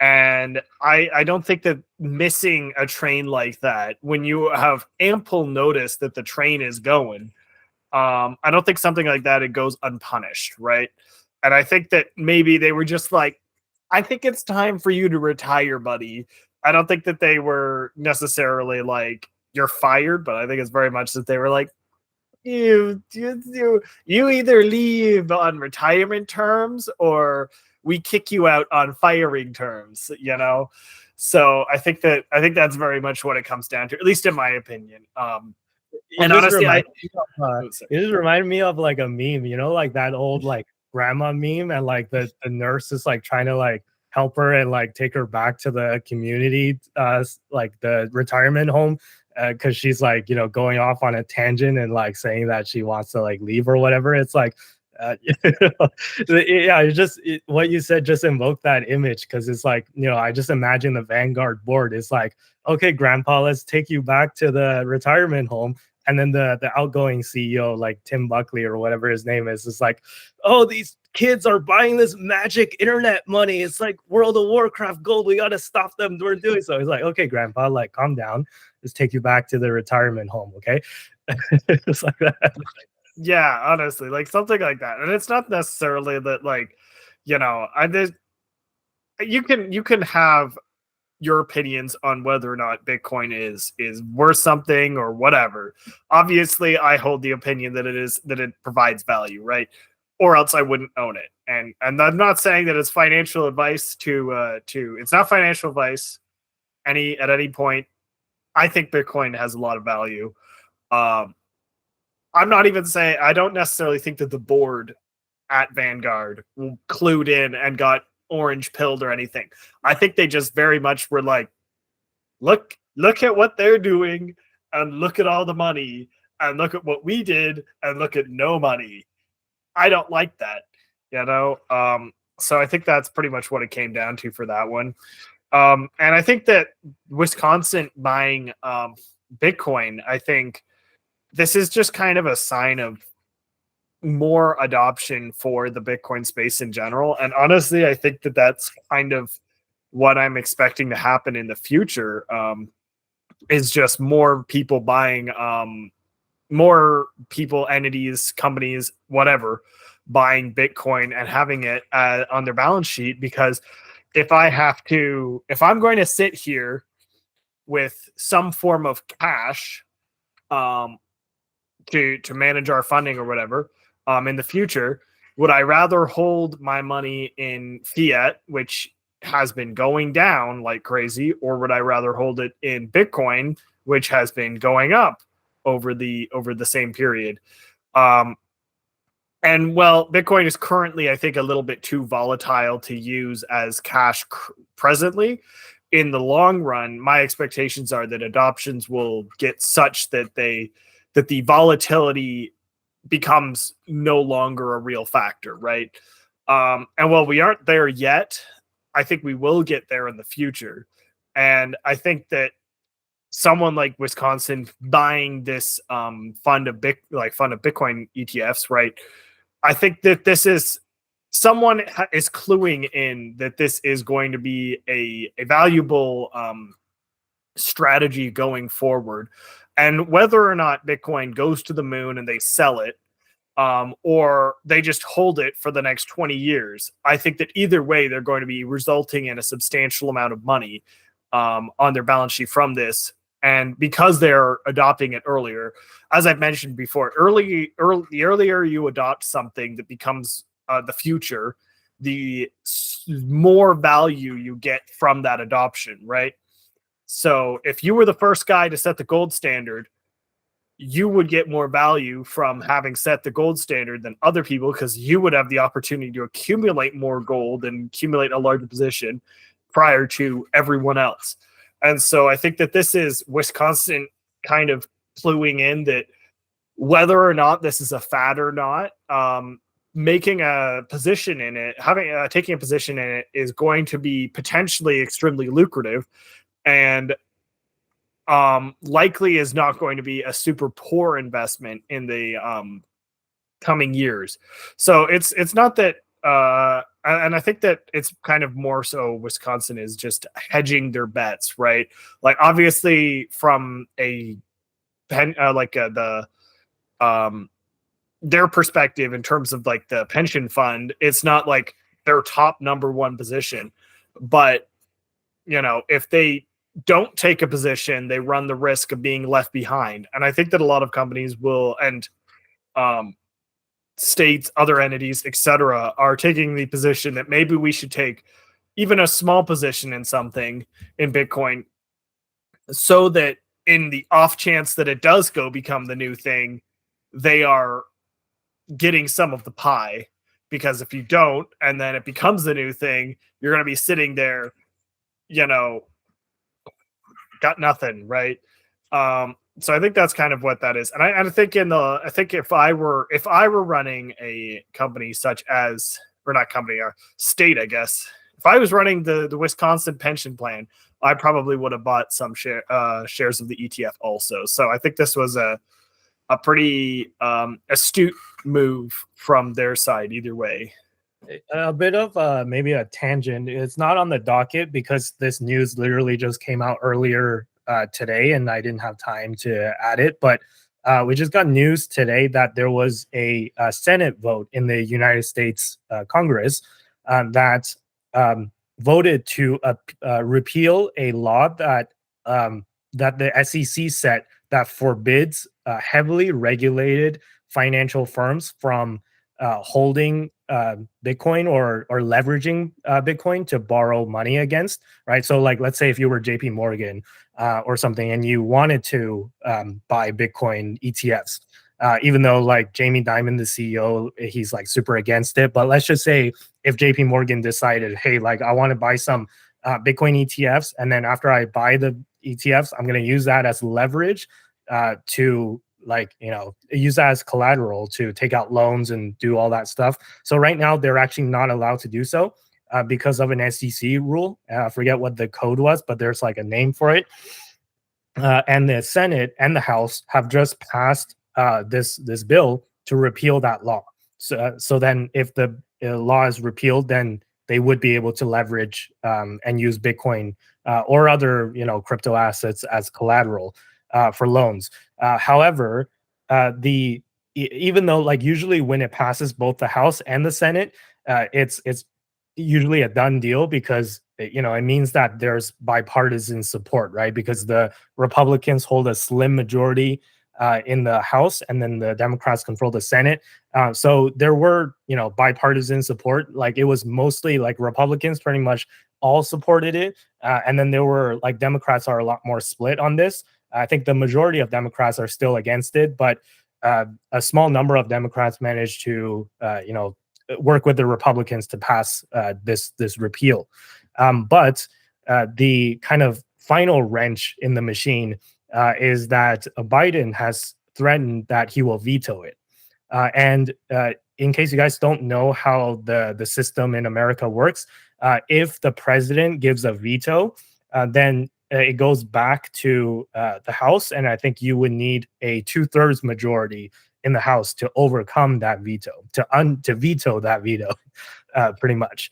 And I don't think that missing a train like that, when you have ample notice that the train is going, I don't think something like that, it goes unpunished, right? And I think that maybe they were just like, I think it's time for you to retire, buddy. I don't think that they were necessarily like, you're fired, but I think it's very much that they were like, you either leave on retirement terms or we kick you out on firing terms, So I think that's very much what it comes down to, at least in my opinion. And honestly, it just reminded me of like a meme, like that old like grandma meme, and like the nurse is like trying to like help her and like take her back to the community, like the retirement home, because she's like going off on a tangent and like saying that she wants to like leave or whatever. It's like yeah, what you said just invoked that image, because it's like, I just imagine the Vanguard board is like, okay, grandpa, let's take you back to the retirement home, And then the outgoing CEO, like Tim Buckley or whatever his name is like, oh, these kids are buying this magic internet money. It's like World of Warcraft gold. We got to stop them. We're doing so. He's like, okay, grandpa, like calm down. Just take you back to the retirement home. Okay. It's like that. Yeah, honestly, like something like that. And it's not necessarily that, like, you know, you can have your opinions on whether or not Bitcoin is worth something or whatever. Obviously, I hold the opinion that it provides value, right? Or else I wouldn't own it. And I'm not saying that it's financial advice to it's not financial advice at any point. I think Bitcoin has a lot of value. I'm not even saying, I don't necessarily think that the board at Vanguard clued in and got orange pilled or anything. I think they just very much were like, look at what they're doing, and look at all the money, and look at what we did, and look at no money. I don't like that, you know? So I think that's pretty much what it came down to for that one. And I think that Wisconsin buying Bitcoin, I think this is just kind of a sign of more adoption for the Bitcoin space in general. And honestly, I think that that's kind of what I'm expecting to happen in the future, is just more people buying, more people, entities, companies, whatever, buying Bitcoin and having it on their balance sheet. Because if I'm going to sit here with some form of cash to manage our funding or whatever, in the future, would I rather hold my money in fiat, which has been going down like crazy, or would I rather hold it in Bitcoin, which has been going up over the same period? And well, Bitcoin is currently, I think, a little bit too volatile to use as cash presently. In the long run, my expectations are that adoptions will get such that the volatility becomes no longer a real factor, right? And while we aren't there yet, I think we will get there in the future. And I think that someone like Wisconsin buying this fund of Bitcoin ETFs, right? I think that this is someone is cluing in that this is going to be a valuable strategy going forward. And whether or not Bitcoin goes to the moon and they sell it, or they just hold it for the next 20 years, I think that either way, they're going to be resulting in a substantial amount of money on their balance sheet from this. And because they're adopting it earlier, as I've mentioned before, the earlier you adopt something that becomes the future, the more value you get from that adoption, right? So if you were the first guy to set the gold standard, you would get more value from having set the gold standard than other people, because you would have the opportunity to accumulate more gold and accumulate a larger position prior to everyone else. And so I think that this is Wisconsin kind of cluing in that whether or not this is a fad or not, making a position in it, taking a position in it is going to be potentially extremely lucrative, and likely is not going to be a super poor investment in the coming years. So it's not that, and I think that it's kind of more so Wisconsin is just hedging their bets, right? Like obviously from their perspective in terms of like the pension fund, it's not like their top number one position, but you know, if they don't take a position, they run the risk of being left behind. And I think that a lot of companies will, and states, other entities, etc., are taking the position that maybe we should take even a small position in something in Bitcoin, so that in the off chance that it does become the new thing, they are getting some of the pie. Because if you don't, and then it becomes the new thing, you're going to be sitting there, you know, got nothing, right? So I think that's kind of what that is. And I think if I were running a company such as, or not company, a state, I guess, if I was running the Wisconsin pension plan, I probably would have bought some shares of the ETF also. So I think this was a a pretty astute move from their side either way. A bit of maybe a tangent. It's not on the docket because this news literally just came out earlier today, and I didn't have time to add it. But we just got news today that there was a Senate vote in the United States Congress that voted to repeal a law that that the SEC set that forbids heavily regulated financial firms from holding Bitcoin or leveraging Bitcoin to borrow money against, right? So like, let's say if you were JP Morgan or something and you wanted to buy Bitcoin ETFs, even though like Jamie Dimon, the CEO, he's like super against it. But let's just say if JP Morgan decided, hey, like I want to buy some Bitcoin ETFs, and then after I buy the ETFs, I'm going to use that as leverage to like, you know, use that as collateral to take out loans and do all that stuff. So right now they're actually not allowed to do so because of an SEC rule. I forget what the code was, but there's like a name for it. And the Senate and the House have just passed this bill to repeal that law. So then if the law is repealed, then they would be able to leverage and use Bitcoin or other, you know, crypto assets as collateral for loans. However, even though like usually when it passes both the House and the Senate, it's usually a done deal because you know it means that there's bipartisan support, right? Because the Republicans hold a slim majority in the House, and then the Democrats control the Senate. So there were, you know, bipartisan support. Like it was mostly like Republicans pretty much all supported it, and then there were like Democrats are a lot more split on this. I think the majority of Democrats are still against it, but a small number of Democrats managed to, you know, work with the Republicans to pass this repeal. But the kind of final wrench in the machine is that Biden has threatened that he will veto it. And in case you guys don't know how the system in America works, if the president gives a veto, then it goes back to the House, and I think you would need a 2/3 majority in the House to overcome that veto, to veto that veto, pretty much.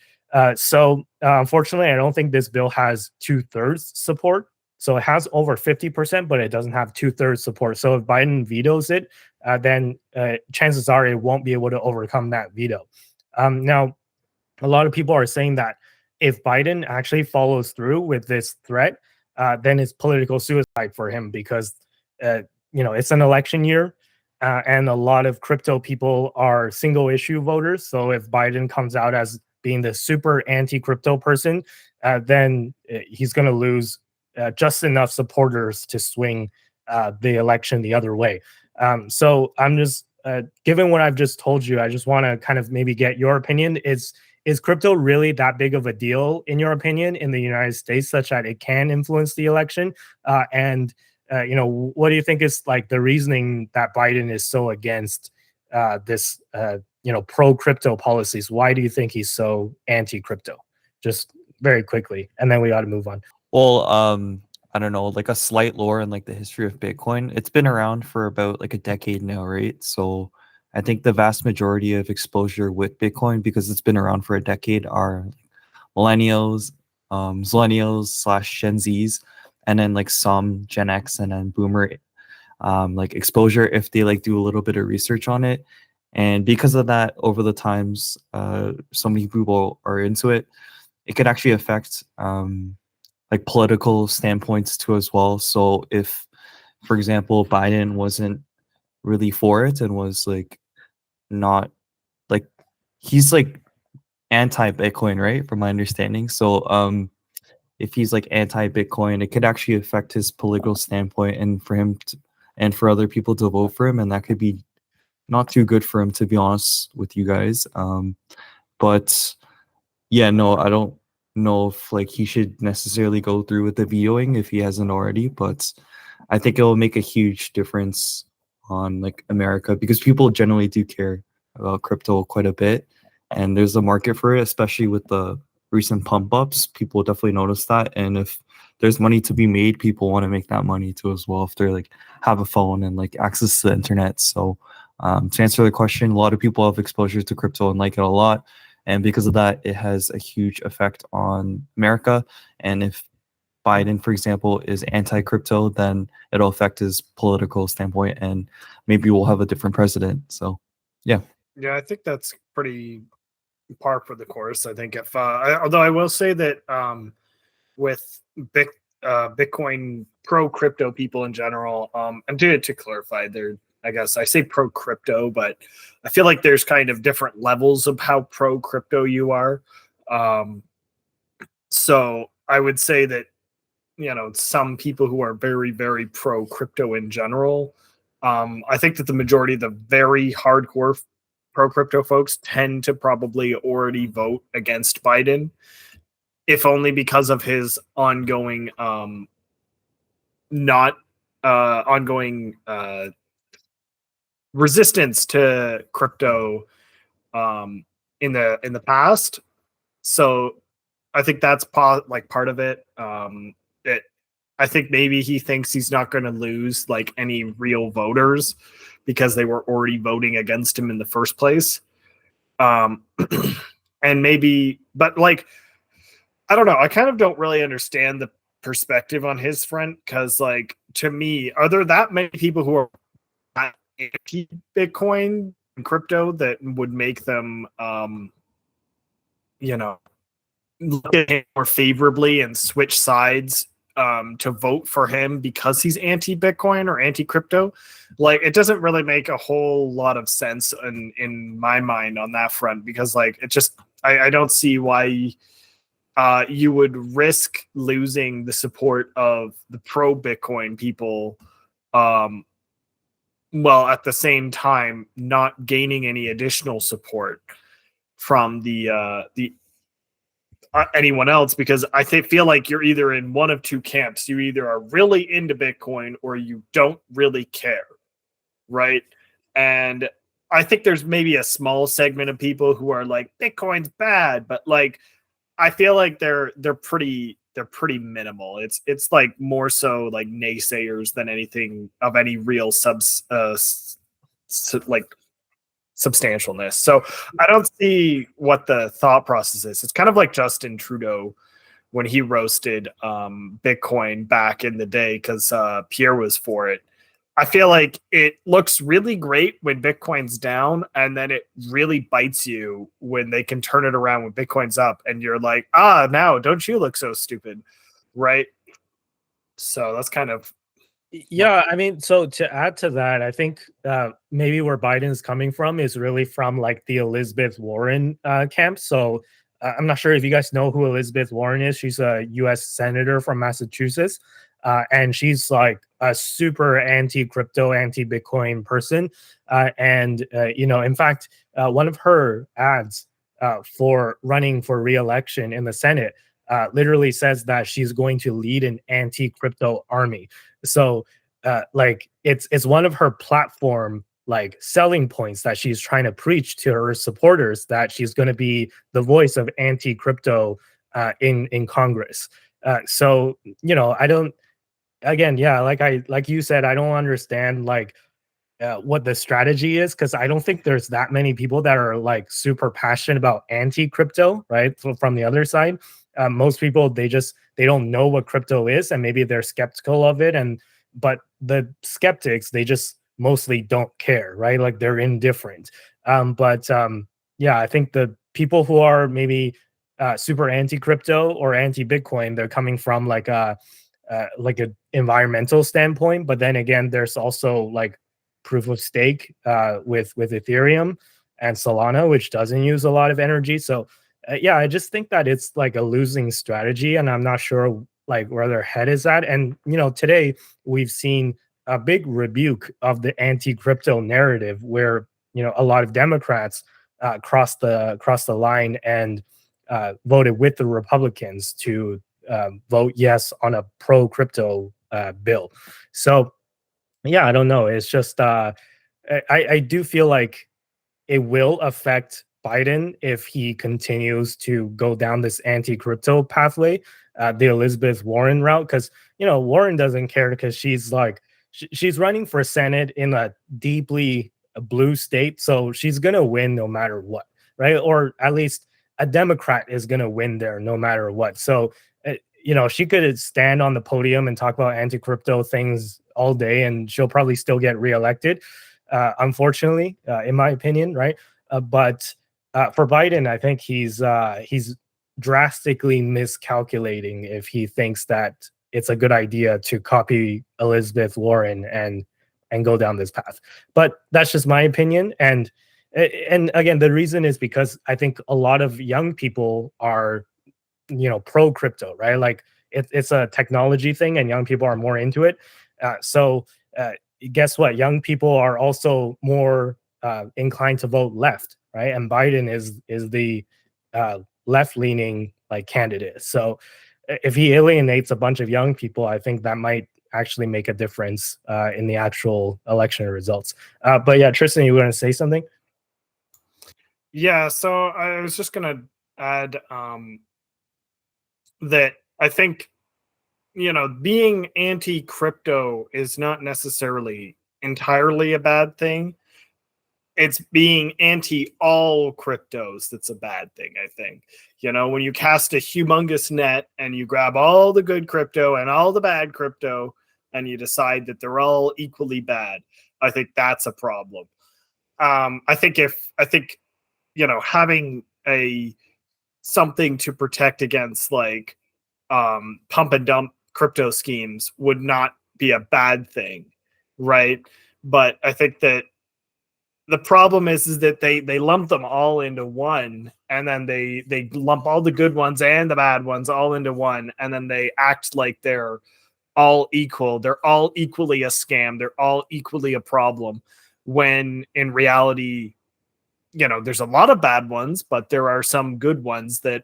So unfortunately, I don't think this bill has 2/3 support. So it has over 50%, but it doesn't have 2/3 support. So if Biden vetoes it, then chances are it won't be able to overcome that veto. Now, a lot of people are saying that if Biden actually follows through with this threat, then it's political suicide for him because, you know, it's an election year. And a lot of crypto people are single issue voters. So if Biden comes out as being the super anti-crypto person, then he's going to lose just enough supporters to swing the election the other way. So I'm just, given what I've just told you, I just want to kind of maybe get your opinion. Is crypto really that big of a deal, in your opinion, in the United States, such that it can influence the election? And you know, what do you think is like the reasoning that Biden is so against this, you know, pro-crypto policies? Why do you think he's so anti-crypto? Just very quickly, and then we got to move on. Well, I don't know, like a slight lore in like the history of Bitcoin. It's been around for about like a decade now, right? So I think the vast majority of exposure with Bitcoin, because it's been around for a decade, are millennials, zillennials / Gen Zs, and then like some Gen X and then boomer like exposure if they like do a little bit of research on it. And because of that, over the times so many people are into it, it could actually affect like political standpoints too as well. So if, for example, Biden wasn't really for it and was like not like, he's like anti-Bitcoin, right, from my understanding. So if he's like anti-Bitcoin, it could actually affect his political standpoint, and for him to, and for other people to vote for him, and that could be not too good for him, to be honest with you guys. But yeah, no, I don't know if like he should necessarily go through with the vetoing if he hasn't already, but I think it will make a huge difference on like America, because people generally do care about crypto quite a bit, and there's a market for it, especially with the recent pump ups. People definitely notice that, and if there's money to be made, people want to make that money too as well if they're like have a phone and like access to the internet. So to answer the question, a lot of people have exposure to crypto and like it a lot. And because of that, it has a huge effect on America. And if Biden, for example, is anti-crypto, then it'll affect his political standpoint, and maybe we'll have a different president. So, yeah. Yeah, I think that's pretty par for the course. I think if, although I will say that with Bitcoin pro crypto people in general, and to clarify, they're, I guess I say pro crypto, but I feel like there's kind of different levels of how pro crypto you are. So I would say that, you know, some people who are very, very pro crypto in general, I think that the majority of the very hardcore pro crypto folks tend to probably already vote against Biden, if only because of his ongoing resistance to crypto in the past. So I think that's part of it. That I think maybe he thinks he's not going to lose like any real voters because they were already voting against him in the first place. And maybe, but like, I don't know. I kind of don't really understand the perspective on his front because, like, to me, are there that many people who are anti-Bitcoin and crypto that would make them, you know, look at him more favorably and switch sides to vote for him because he's anti-Bitcoin or anti-crypto? Like, it doesn't really make a whole lot of sense in my mind on that front because, like, it just I don't see why you would risk losing the support of the pro Bitcoin people, while at the same time not gaining any additional support from the anyone else, because I feel like you're either in one of two camps. You either are really into Bitcoin or you don't really care, right? And I think there's maybe a small segment of people who are like, Bitcoin's bad, but like, I feel like they're pretty minimal. It's like more so like naysayers than anything of any real like substantialness. So I don't see what the thought process is. It's kind of like Justin Trudeau when he roasted Bitcoin back in the day because Pierre was for it. I feel like it looks really great when Bitcoin's down, and then it really bites you when they can turn it around when Bitcoin's up, and you're like, now don't you look so stupid, right? So that's kind of Yeah, I mean, so to add to that, I think maybe where Biden's coming from is really from like the Elizabeth Warren camp. So I'm not sure if you guys know who Elizabeth Warren is. She's a U.S. senator from Massachusetts, and she's like a super anti-crypto, anti-Bitcoin person. In fact, one of her ads for running for re-election in the Senate literally says that she's going to lead an anti-crypto army. So like it's one of her platform like selling points that she's trying to preach to her supporters, that she's going to be the voice of anti-crypto in Congress. So I don't, again, yeah, like you said, I don't understand like what the strategy is, because I don't think there's that many people that are like super passionate about anti-crypto, right? So from the other side, most people they don't know what crypto is, and maybe they're skeptical of it, but the skeptics, they just mostly don't care, right? Like they're indifferent. Yeah, I think the people who are maybe super anti-crypto or anti-Bitcoin, they're coming from like a environmental standpoint, but then again, there's also like proof of stake with Ethereum and Solana, which doesn't use a lot of energy. So yeah, I just think that it's like a losing strategy, and I'm not sure like where their head is at. And today we've seen a big rebuke of the anti-crypto narrative, where a lot of Democrats crossed the line and voted with the Republicans to vote yes on a pro-crypto bill. So yeah, I don't know. It's just I do feel like it will affect Biden if he continues to go down this anti-crypto pathway, the Elizabeth Warren route, because Warren doesn't care because she's like she's running for Senate in a deeply blue state, so she's gonna win no matter what, right? Or at least a Democrat is gonna win there no matter what. So she could stand on the podium and talk about anti-crypto things all day, and she'll probably still get reelected. Unfortunately, in my opinion, right? But for Biden, I think he's drastically miscalculating if he thinks that it's a good idea to copy Elizabeth Warren and go down this path. But that's just my opinion. And again, the reason is because I think a lot of young people are, pro crypto, right? Like it's a technology thing, and young people are more into it. So guess what? Young people are also more inclined to vote left, right? And Biden is the left-leaning like candidate. So if he alienates a bunch of young people, I think that might actually make a difference in the actual election results. But yeah, Tristan, you were going to say something? Yeah, so I was just going to add that I think, being anti-crypto is not necessarily entirely a bad thing. It's being anti all cryptos that's a bad thing, I think. When you cast a humongous net and you grab all the good crypto and all the bad crypto and you decide that they're all equally bad, I think that's a problem. I think having something to protect against like pump and dump crypto schemes would not be a bad thing, right? But I think that the problem is that they lump them all into one, and then they lump all the good ones and the bad ones all into one, and then they act like they're all equal. They're all equally a scam. They're all equally a problem, when in reality, there's a lot of bad ones, but there are some good ones that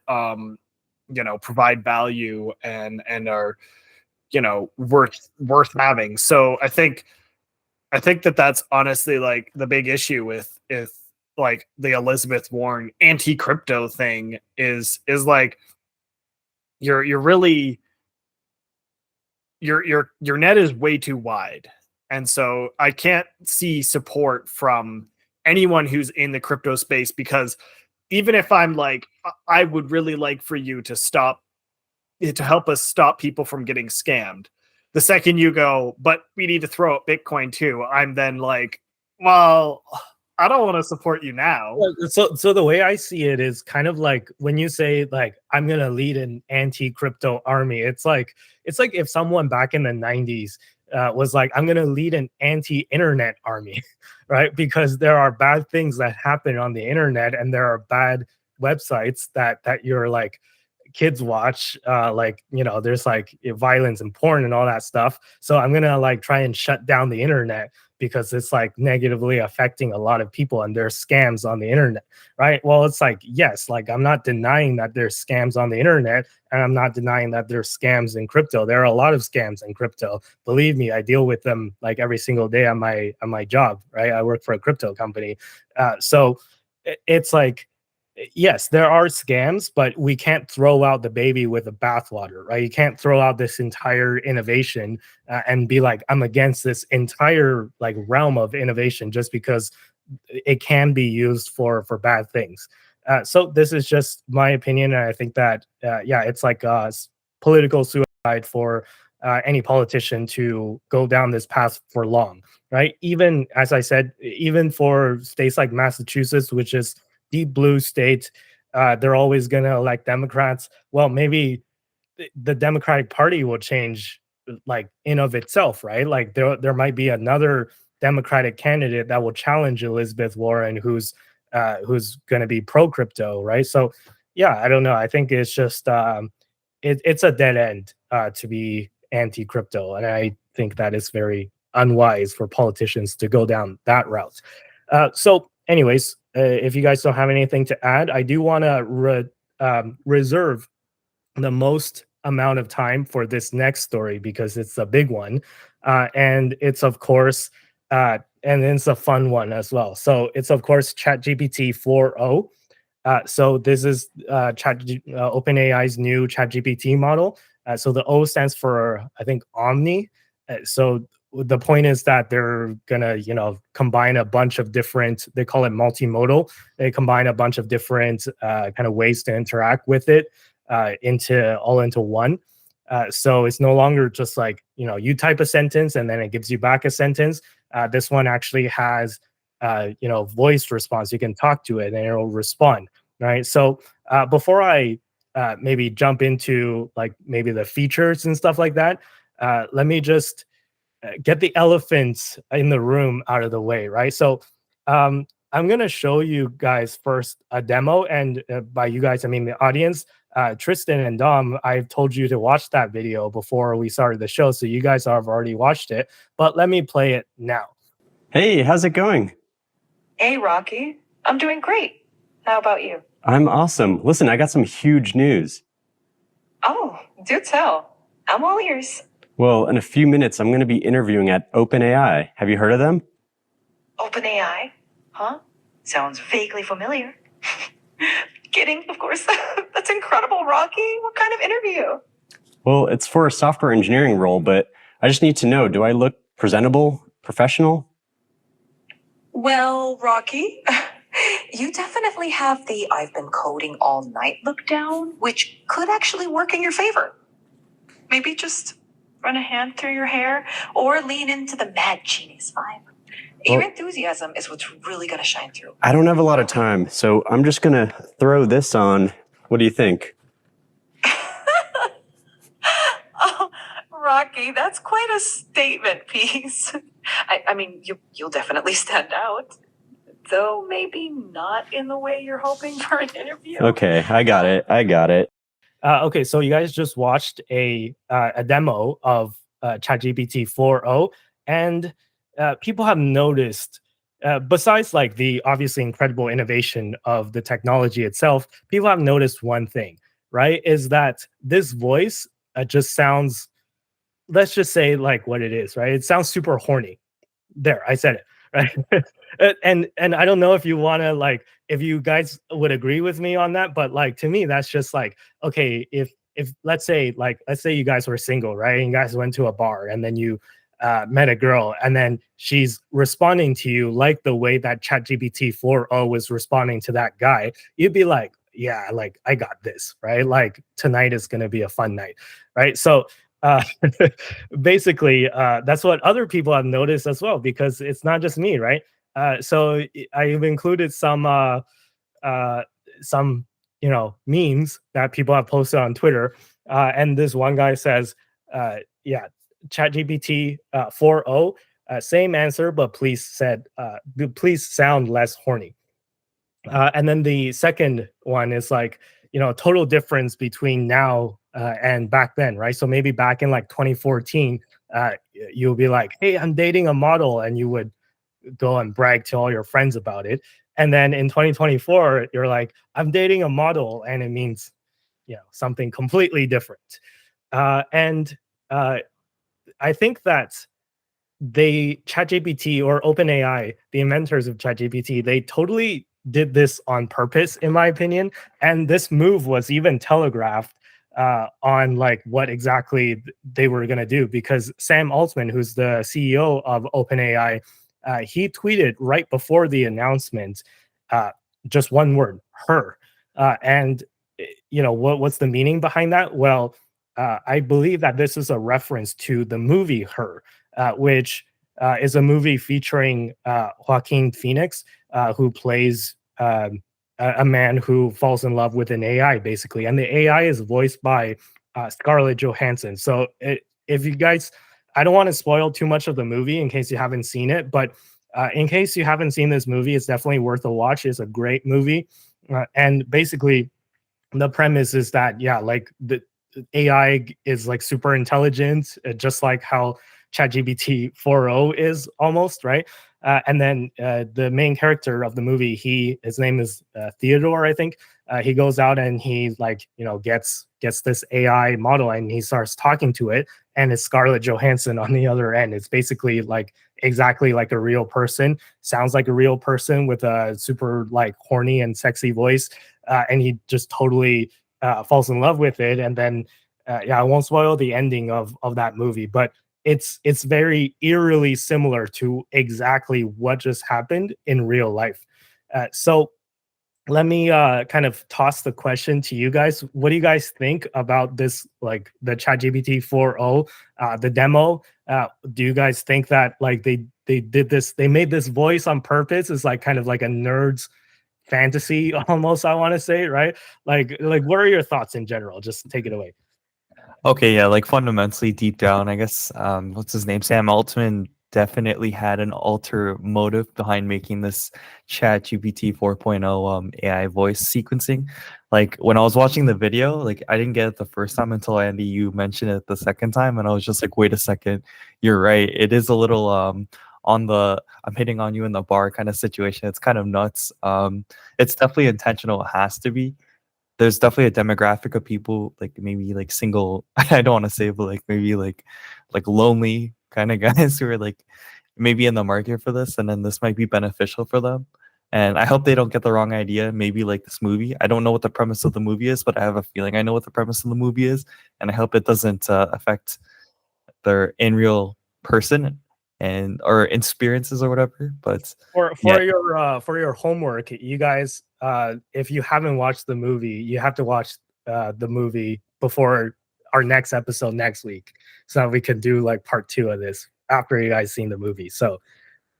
provide value and are worth having. So I think that that's honestly like the big issue with like the Elizabeth Warren anti-crypto thing is like your net is way too wide. And so I can't see support from anyone who's in the crypto space, because even if I'm like, I would really like for you to help us stop people from getting scammed. The second you go, but we need to throw out Bitcoin too, I'm then like, well, I don't want to support you now. So the way I see it is kind of like when you say like, I'm going to lead an anti-crypto army. It's like if someone back in the 90s was like, I'm going to lead an anti-internet army, right? Because there are bad things that happen on the internet, and there are bad websites that you're like, kids watch, there's like violence and porn and all that stuff. So I'm gonna like try and shut down the internet because it's like negatively affecting a lot of people, and there's scams on the internet, right? Well, it's like, yes, like I'm not denying that there's scams on the internet, and I'm not denying that there's scams in crypto. There are a lot of scams in crypto. Believe me, I deal with them like every single day on my job, right? I work for a crypto company. So it's like, yes, there are scams, but we can't throw out the baby with the bathwater, right? You can't throw out this entire innovation and be like, I'm against this entire like realm of innovation just because it can be used for bad things. So this is just my opinion, and I think that it's like political suicide for any politician to go down this path for long, right? Even as I said, even for states like Massachusetts, which is deep blue state, they're always going to elect Democrats. Well, maybe the Democratic Party will change like in of itself, right? Like there might be another Democratic candidate that will challenge Elizabeth Warren, who's going to be pro crypto, right? So yeah, I don't know. I think it's just it's a dead end to be anti crypto, and I think that is very unwise for politicians to go down that route. So anyways, if you guys don't have anything to add, I do want to reserve the most amount of time for this next story because it's a big one. And it's, of course, and it's a fun one as well. So it's, of course, ChatGPT-4o. So this is OpenAI's new ChatGPT model. So the O stands for, I think, Omni. So the point is that they're gonna, combine a bunch of different. They call it multimodal. They combine a bunch of different kind of ways to interact with it into one. So it's no longer just like you type a sentence and then it gives you back a sentence. This one actually has voice response. You can talk to it and it'll respond. Right. So before I maybe jump into like maybe the features and stuff like that, let me just get the elephants in the room out of the way. Right. So I'm going to show you guys first a demo, and by you guys, I mean the audience. Tristan and Dom, I've told you to watch that video before we started the show, so you guys have already watched it, but let me play it now. Hey, how's it going? Hey, Rocky. I'm doing great. How about you? I'm awesome. Listen, I got some huge news. Oh, do tell. I'm all ears. Well, in a few minutes, I'm going to be interviewing at OpenAI. Have you heard of them? OpenAI? Huh? Sounds vaguely familiar. Kidding, of course. That's incredible, Rocky. What kind of interview? Well, it's for a software engineering role, but I just need to know, do I look presentable, professional? Well, Rocky, you definitely have the I've been coding all night look down, which could actually work in your favor. Maybe just run a hand through your hair or lean into the mad genius vibe. Your enthusiasm is what's really going to shine through. I don't have a lot of time, so I'm just going to throw this on. What do you think? Oh, Rocky, that's quite a statement piece. I mean, you'll definitely stand out. Though maybe not in the way you're hoping for an interview. Okay, I got it. Okay, so you guys just watched a demo of ChatGPT-4o, and people have noticed, besides like the obviously incredible innovation of the technology itself, people have noticed one thing, right? Is that this voice just sounds, let's just say like what it is, right? It sounds super horny. There, I said it, right? and I don't know if you want to like, if you guys would agree with me on that, but like to me, that's just like, okay, if let's say you guys were single, right? And you guys went to a bar and then you met a girl and then she's responding to you like the way that ChatGPT-4o was responding to that guy, you'd be like, yeah, like I got this, right? Like tonight is going to be a fun night, right? So basically, that's what other people have noticed as well, because it's not just me, right? So I've included some memes that people have posted on Twitter, and this one guy says, "Yeah, ChatGPT 4o, same answer, but please sound less horny." And then the second one is like, total difference between now and back then, right? So maybe back in like 2014, you'll be like, hey, I'm dating a model, and you would go and brag to all your friends about it. And then in 2024, you're like, I'm dating a model, and it means, something completely different. And I think that ChatGPT or OpenAI, the inventors of ChatGPT, they totally did this on purpose, in my opinion. And this move was even telegraphed on like what exactly they were going to do, because Sam Altman, who's the CEO of OpenAI, he tweeted right before the announcement, just one word, her. And what's the meaning behind that? Well, I believe that this is a reference to the movie Her, which is a movie featuring Joaquin Phoenix, who plays a man who falls in love with an AI, basically. And the AI is voiced by Scarlett Johansson. So if you guys, I don't want to spoil too much of the movie in case you haven't seen it, but in case you haven't seen this movie, it's definitely worth a watch. It's a great movie. And basically, the premise is that, like the AI is like super intelligent, just like how ChatGPT-4o is almost, right? And then the main character of the movie, his name is Theodore, I think. He goes out and he gets this AI model, and he starts talking to it, and it's Scarlett Johansson on the other end. It's basically like exactly like a real person, sounds like a real person with a super like horny and sexy voice. and he just totally falls in love with it. And then yeah, I won't spoil the ending of that movie, but it's very eerily similar to exactly what just happened in real life. So let me kind of toss the question to you guys. What do you guys think about this, like the ChatGPT-4o, the demo? Do you guys think that like they did this, they made this voice on purpose? It's like kind of like a nerd's fantasy almost, I want to say, right? Like what are your thoughts in general? Just take it away. Okay, yeah, like fundamentally deep down, I guess what's his name? Sam Altman definitely had an ulterior motive behind making this ChatGPT 4.0 AI voice sequencing. Like when I was watching the video, like I didn't get it the first time until Andy, you mentioned it the second time, and I was just like, wait a second, you're right. It is a little on the I'm hitting on you in the bar kind of situation. It's kind of nuts. It's definitely intentional. It has to be. There's definitely a demographic of people like maybe like single I don't want to say, but like maybe like lonely kind of guys who are like maybe in the market for this, and then this might be beneficial for them. And I hope they don't get the wrong idea. Maybe like this movie, I don't know what the premise of the movie is, but I have a feeling I know what the premise of the movie is, and I hope it doesn't affect their in real person and or experiences or whatever. But For yeah, your homework, you guys, if you haven't watched the movie, you have to watch the movie before our next episode next week, so that we can do like part 2 of this after you guys seen the movie. So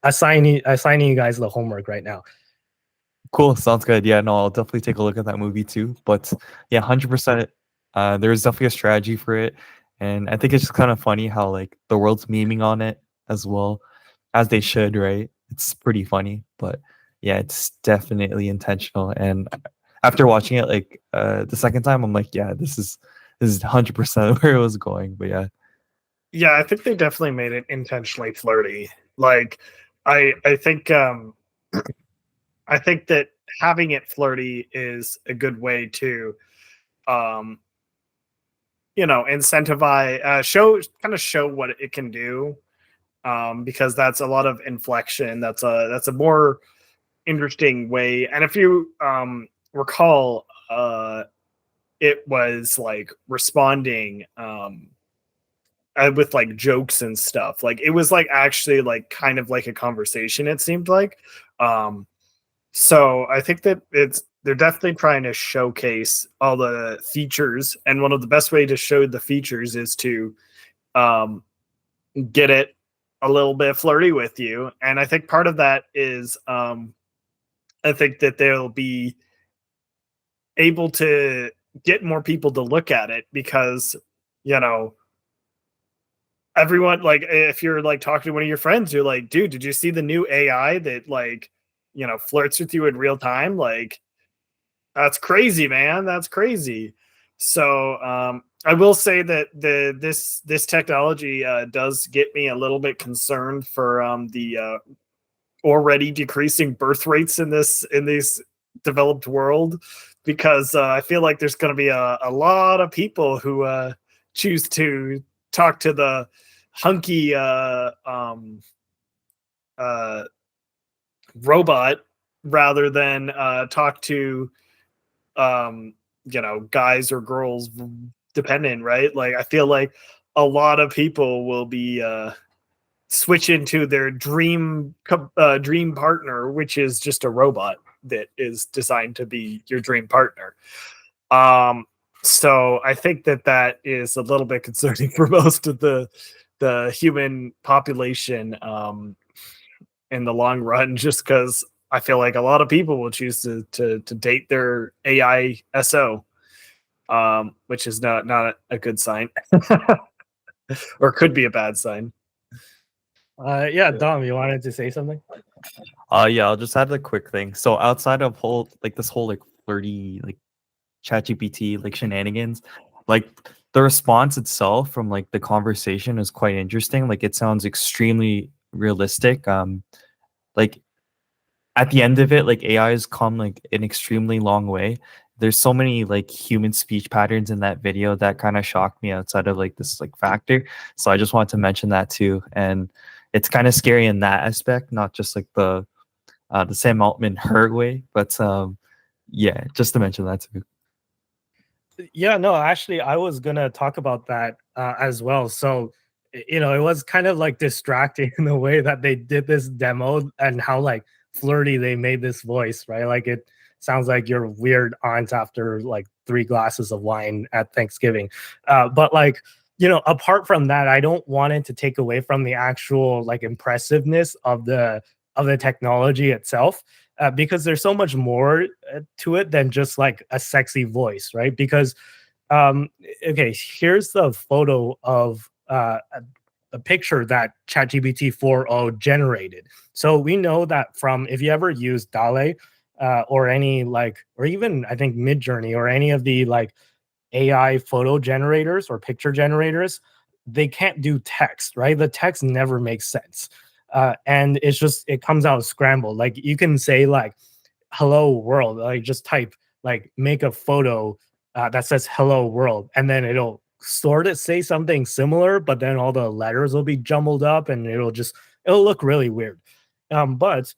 assigning you guys the homework right now. cool. Sounds good. Yeah, no, I'll definitely take a look at that movie too. But yeah, 100%. There's definitely a strategy for it, and I think it's just kind of funny how like the world's memeing on it as well, as they should, right? It's pretty funny, but yeah, it's definitely intentional. And after watching it like the second time, I'm like, yeah, this is 100% where it was going. But yeah, Yeah, I think they definitely made it intentionally flirty. Like, I think I think that having it flirty is a good way to, um, incentivize, show what it can do, because that's a lot of inflection. That's a more interesting way. And if you recall, it was like responding with like jokes and stuff. Like it was like actually like kind of like a conversation. It seemed like. So I think that they're definitely trying to showcase all the features, and one of the best way to show the features is to get it a little bit flirty with you. And I think part of that is I think that they'll be able to get more people to look at it because, you know, everyone, like if you're like talking to one of your friends, you're like, dude, did you see the new AI that like, flirts with you in real time? Like, that's crazy, man. That's crazy. So I will say that this technology does get me a little bit concerned for the already decreasing birth rates in this developed world, because I feel like there's going to be a lot of people who choose to talk to the hunky robot rather than talk to guys or girls dependent, right? Like I feel like a lot of people will be switch into their dream partner, which is just a robot that is designed to be your dream partner. So I think that is a little bit concerning for most of the human population in the long run, just because I feel like a lot of people will choose to date their AI SO, which is not a good sign, or could be a bad sign. Yeah, Dom, you wanted to say something? yeah, I'll just add a quick thing. So outside of this whole like flirty like ChatGPT like shenanigans, like the response itself from like the conversation is quite interesting. Like it sounds extremely realistic. Like at the end of it, like AI has come like an extremely long way. There's so many like human speech patterns in that video that kind of shocked me outside of like this like factor. So I just wanted to mention that too. And it's kind of scary in that aspect, not just like the Sam Altman her way, but Yeah, just to mention that too. Yeah, no, actually, I was gonna talk about that as well. So, it was kind of like distracting in the way that they did this demo and how like flirty they made this voice, right? Like it sounds like your weird aunt after like 3 glasses of wine at Thanksgiving. But like, apart from that, I don't want it to take away from the actual like impressiveness of the technology itself. Because there's so much more to it than just like a sexy voice, right? Because um, okay, here's the photo of a picture that ChatGPT-4o generated. So we know that from if you ever use DALL-E or any like, or even I think Midjourney or any of the like AI photo generators or picture generators, they can't do text, right? The text never makes sense. And it's just, it comes out scrambled. Like you can say like, hello world, like just type, like make a photo that says hello world, and then it'll sort of say something similar, but then all the letters will be jumbled up and it'll look really weird. But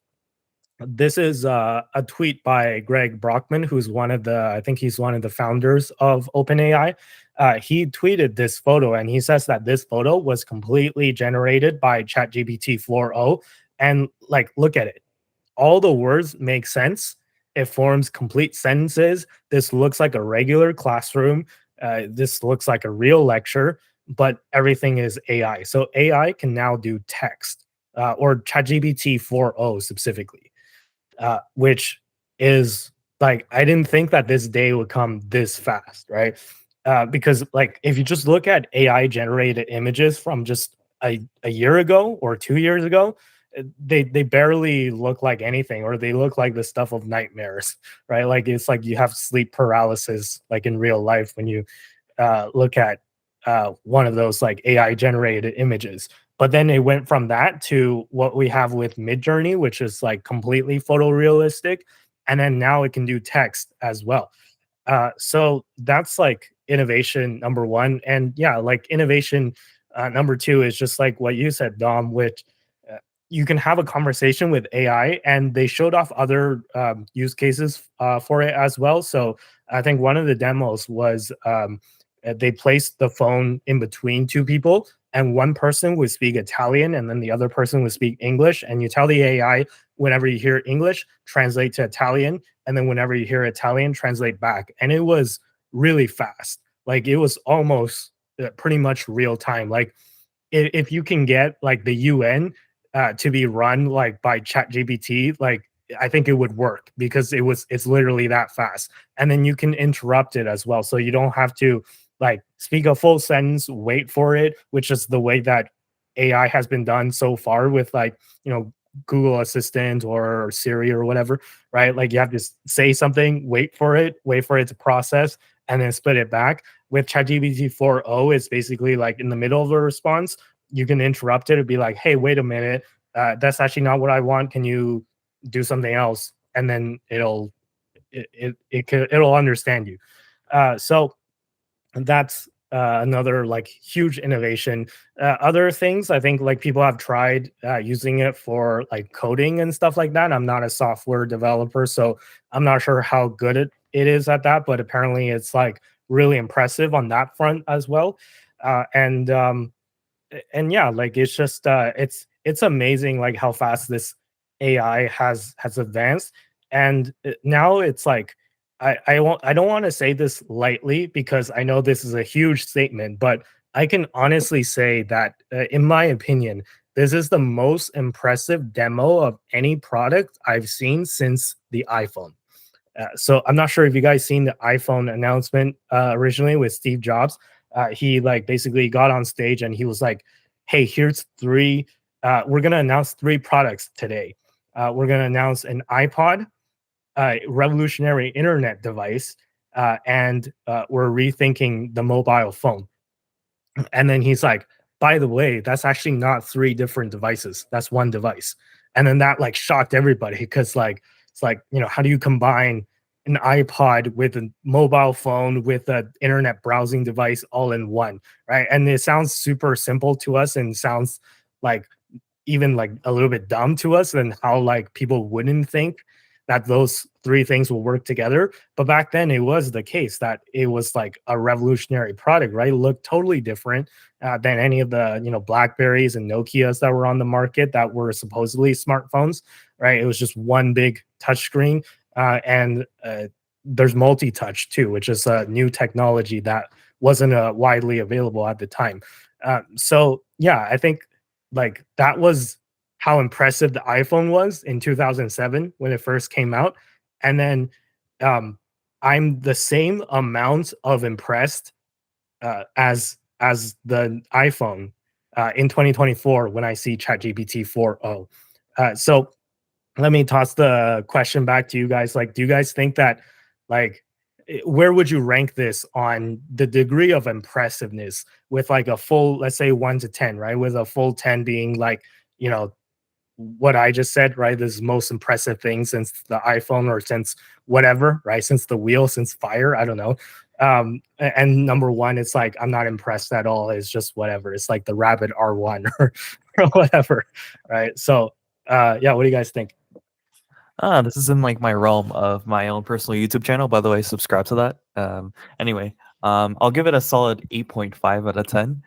this is a tweet by Greg Brockman, who's I think he's one of the founders of OpenAI. He tweeted this photo and he says that this photo was completely generated by ChatGPT-4o. And like, look at it. All the words make sense. It forms complete sentences. This looks like a regular classroom. This looks like a real lecture, but everything is AI. So AI can now do text or ChatGPT-4o specifically, which is like, I didn't think that this day would come this fast, right? Because like if you just look at AI generated images from just a year ago or 2 years ago, they barely look like anything, or they look like the stuff of nightmares, right? Like it's like you have sleep paralysis like in real life when you look at one of those like AI generated images. But then it went from that to what we have with Midjourney, which is like completely photorealistic, and then now it can do text as well. So that's like innovation number one. And yeah, like innovation number two is just like what you said, Dom, which you can have a conversation with AI, and they showed off other use cases for it as well. So I think one of the demos was they placed the phone in between two people, and one person would speak Italian and then the other person would speak English. And you tell the AI, whenever you hear English, translate to Italian. And then whenever you hear Italian, translate back. And it was really fast. Like it was almost pretty much real time. Like if you can get like the UN to be run like by ChatGPT, like I think it would work because it's literally that fast. And then you can interrupt it as well. So you don't have to like speak a full sentence, wait for it, which is the way that AI has been done so far with like, Google Assistant or Siri or whatever, right? Like you have to say something, wait for it to process, and then spit it back. With ChatGPT-4o, it's basically like in the middle of a response, you can interrupt it and be like, hey, wait a minute, that's actually not what I want. Can you do something else? And then it'll understand you. So that's another like huge innovation. Other things I think like people have tried using it for like coding and stuff like that. I'm not a software developer, so I'm not sure how good it is at that, but apparently it's like really impressive on that front as well. And yeah, like it's just it's amazing like how fast this AI has advanced. And now it's like I don't want to say this lightly because I know this is a huge statement, but I can honestly say that in my opinion, this is the most impressive demo of any product I've seen since the iPhone. So I'm not sure if you guys seen the iPhone announcement originally with Steve Jobs. He like basically got on stage and he was like, hey, here's three, we're going to announce 3 products today. We're going to announce an iPod, revolutionary internet device, and we're rethinking the mobile phone. And then he's like, by the way, that's actually not 3 different devices. That's one device. And then that like shocked everybody because like, it's like, how do you combine an iPod with a mobile phone with an internet browsing device all in one, right? And it sounds super simple to us and sounds like even like a little bit dumb to us and how like people wouldn't think that those three things will work together. But back then it was the case that it was like a revolutionary product, right? It looked totally different than any of the, you know, Blackberries and Nokias that were on the market that were supposedly smartphones, right? It was just one big touchscreen, and there's multi-touch too, which is a new technology that wasn't widely available at the time. So yeah, I think like that was how impressive the iPhone was in 2007 when it first came out. And then I'm the same amount of impressed as the iPhone in 2024 when I see ChatGPT-4o. So let me toss the question back to you guys. Like, do you guys think that, like, where would you rank this on the degree of impressiveness with like a full, let's say 1 to 10, right? With a full 10 being like, you know, what I just said, right? This is the most impressive thing since the iPhone or since whatever, right? Since the wheel, since fire, I don't know. And number one, it's like, I'm not impressed at all. It's just whatever. It's like the Rabbit R1 or whatever, right? So, yeah, what do you guys think? This is in like my realm of my own personal YouTube channel. By the way, subscribe to that. Anyway, I'll give it a solid 8.5 out of 10.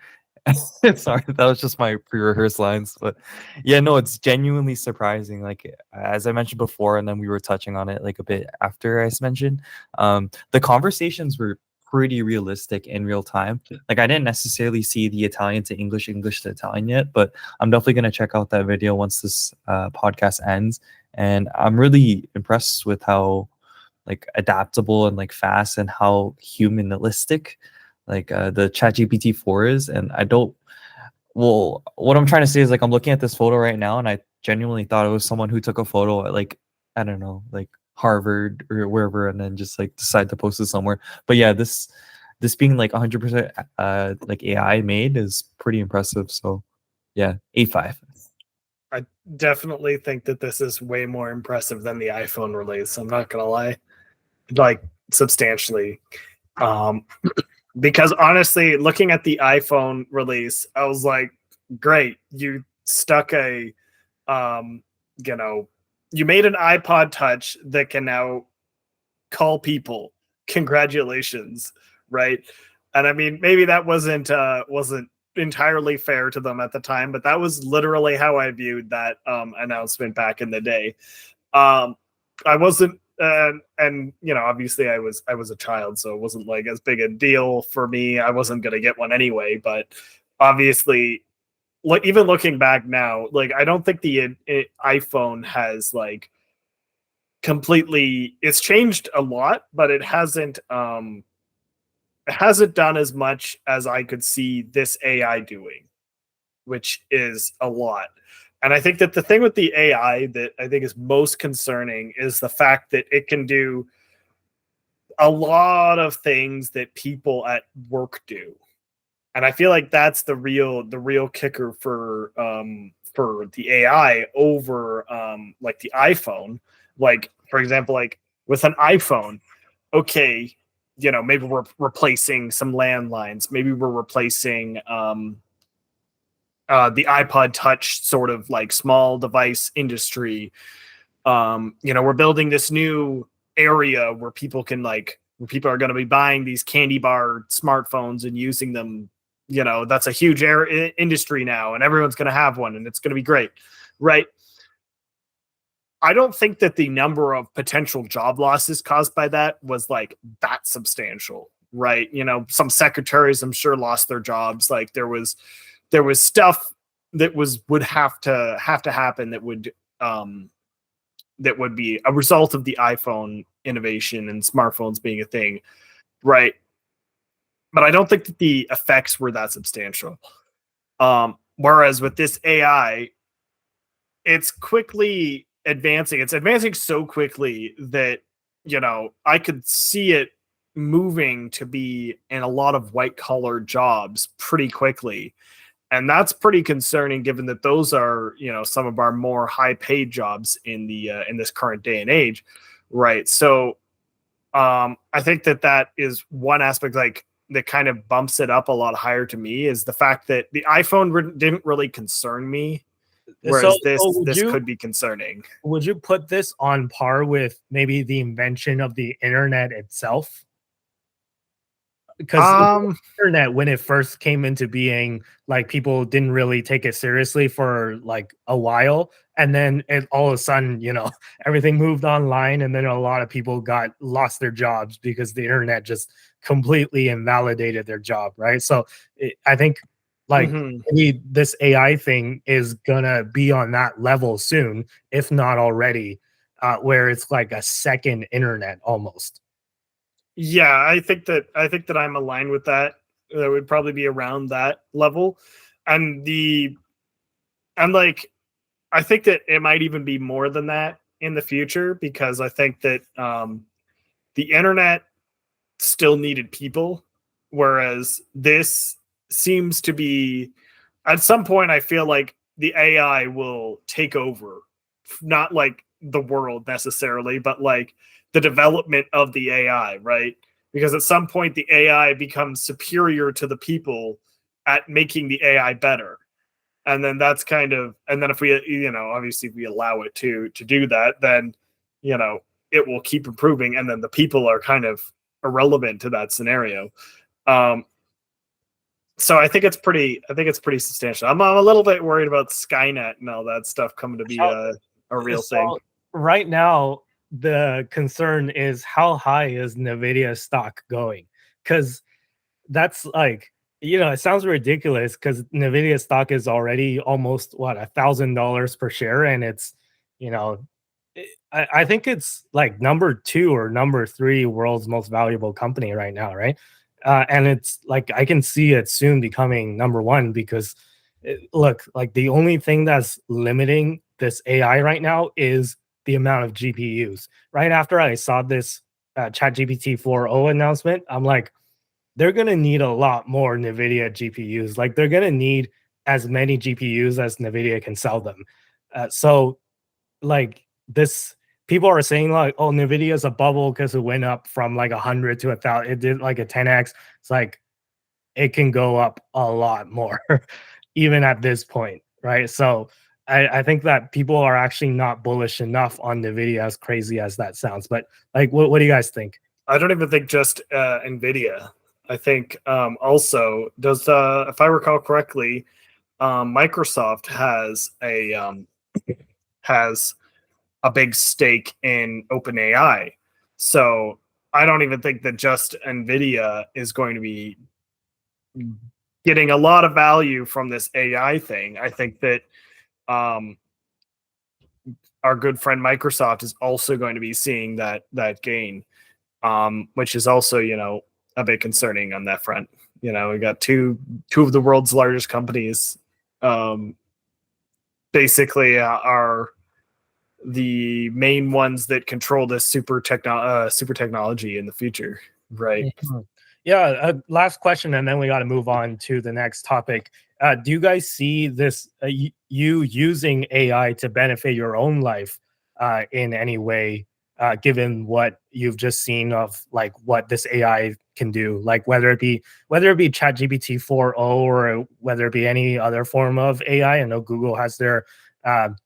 Sorry, that was just my pre-rehearsed lines, but yeah, no, it's genuinely surprising. Like as I mentioned before, and then we were touching on it like a bit after I mentioned, the conversations were pretty realistic in real time. Like I didn't necessarily see the Italian to English, English to Italian yet, but I'm definitely gonna check out that video once this podcast ends. And I'm really impressed with how like adaptable and like fast and how humanistic like the ChatGPT-4 is. And I don't, well, what I'm trying to say is like I'm looking at this photo right now and I genuinely thought it was someone who took a photo at like, I don't know, like Harvard or wherever, and then just like decide to post it somewhere. But yeah, this being like 100% like AI made is pretty impressive. So yeah, 8.5. I definitely think that this is way more impressive than the iPhone release. I'm not gonna lie, like substantially. Because honestly, looking at the iPhone release, I was like, great, you stuck a, you know, you made an iPod Touch that can now call people. Congratulations, right? And I mean, maybe that wasn't entirely fair to them at the time, but that was literally how I viewed that announcement back in the day. I wasn't, and you know, obviously I was a child, so it wasn't like as big a deal for me. I wasn't gonna get one anyway, but obviously, like even looking back now, like I don't think the iPhone has like completely. It's changed a lot, but it hasn't done as much as I could see this AI doing, which is a lot. And I think that the thing with the AI that I think is most concerning is the fact that it can do a lot of things that people at work do. And I feel like that's the real kicker for the AI over like the iPhone. Like, for example, like with an iPhone, okay, you know, maybe we're replacing some landlines, maybe we're replacing the iPod Touch sort of like small device industry. You know, we're building this new area where people can like, where people are going to be buying these candy bar smartphones and using them. You know, that's a huge industry now, and everyone's going to have one, and it's going to be great, right? I don't think that the number of potential job losses caused by that was like that substantial, right? You know, some secretaries, I'm sure, lost their jobs. Like there was stuff that would have to happen that would be a result of the iPhone innovation and smartphones being a thing, right? But I don't think that the effects were that substantial. Whereas with this AI, it's quickly advancing. It's advancing so quickly that, you know, I could see it moving to be in a lot of white collar jobs pretty quickly. And that's pretty concerning given that those are, you know, some of our more high paid jobs in the in this current day and age. Right. So I think that is one aspect like that kind of bumps it up a lot higher to me is the fact that the iPhone didn't really concern me Whereas so this could be concerning. would you put this on par with maybe the invention of the internet itself? Because the internet, when it first came into being, like people didn't really take it seriously for like a while, and then all of a sudden, everything moved online, and then a lot of people lost their jobs because the internet just completely invalidated their job, right? So I think like maybe this AI thing is gonna be on that level soon, if not already, where it's like a second internet almost. Yeah, I think that I'm aligned with that. That would probably be around that level, and like I think that it might even be more than that in the future, because I think that the internet still needed people, whereas this seems to be, at some point I feel like the AI will take over, not like the world necessarily, but like the development of the AI, right? Because at some point the AI becomes superior to the people at making the AI better. And then that's kind of, and then if we, obviously if we allow it to do that, then, it will keep improving. And then the people are kind of irrelevant to that scenario. So I think it's pretty substantial. I'm a little bit worried about Skynet and all that stuff coming to be a real thing. Right now, the concern is how high is Nvidia stock going? Because that's like, it sounds ridiculous because Nvidia stock is already almost $1,000 per share, and it's, I think it's like number 2 or number 3 world's most valuable company right now, right? And it's like I can see it soon becoming number 1 because, look, like the only thing that's limiting this AI right now is the amount of GPUs. Right after I saw this ChatGPT-4o announcement, I'm like, they're going to need a lot more NVIDIA GPUs. Like they're going to need as many GPUs as NVIDIA can sell them. So like this, people are saying like, oh, NVIDIA is a bubble because it went up from like 100 to 1,000. It did like a 10x. It's like, it can go up a lot more even at this point, right? So I think that people are actually not bullish enough on NVIDIA, as crazy as that sounds. But like, what do you guys think? I don't even think just NVIDIA. I think also if I recall correctly, Microsoft has a big stake in OpenAI. So I don't even think that just NVIDIA is going to be getting a lot of value from this AI thing. I think that our good friend Microsoft is also going to be seeing that gain, which is also, a bit concerning on that front. We got two of the world's largest companies basically are the main ones that control this super technology in the future, right? Yeah, last question, and then we got to move on to the next topic. Do you guys see this, you using AI to benefit your own life in any way, given what you've just seen of like what this AI can do, like whether it be ChatGPT-4o or whether it be any other form of AI? I know Google has their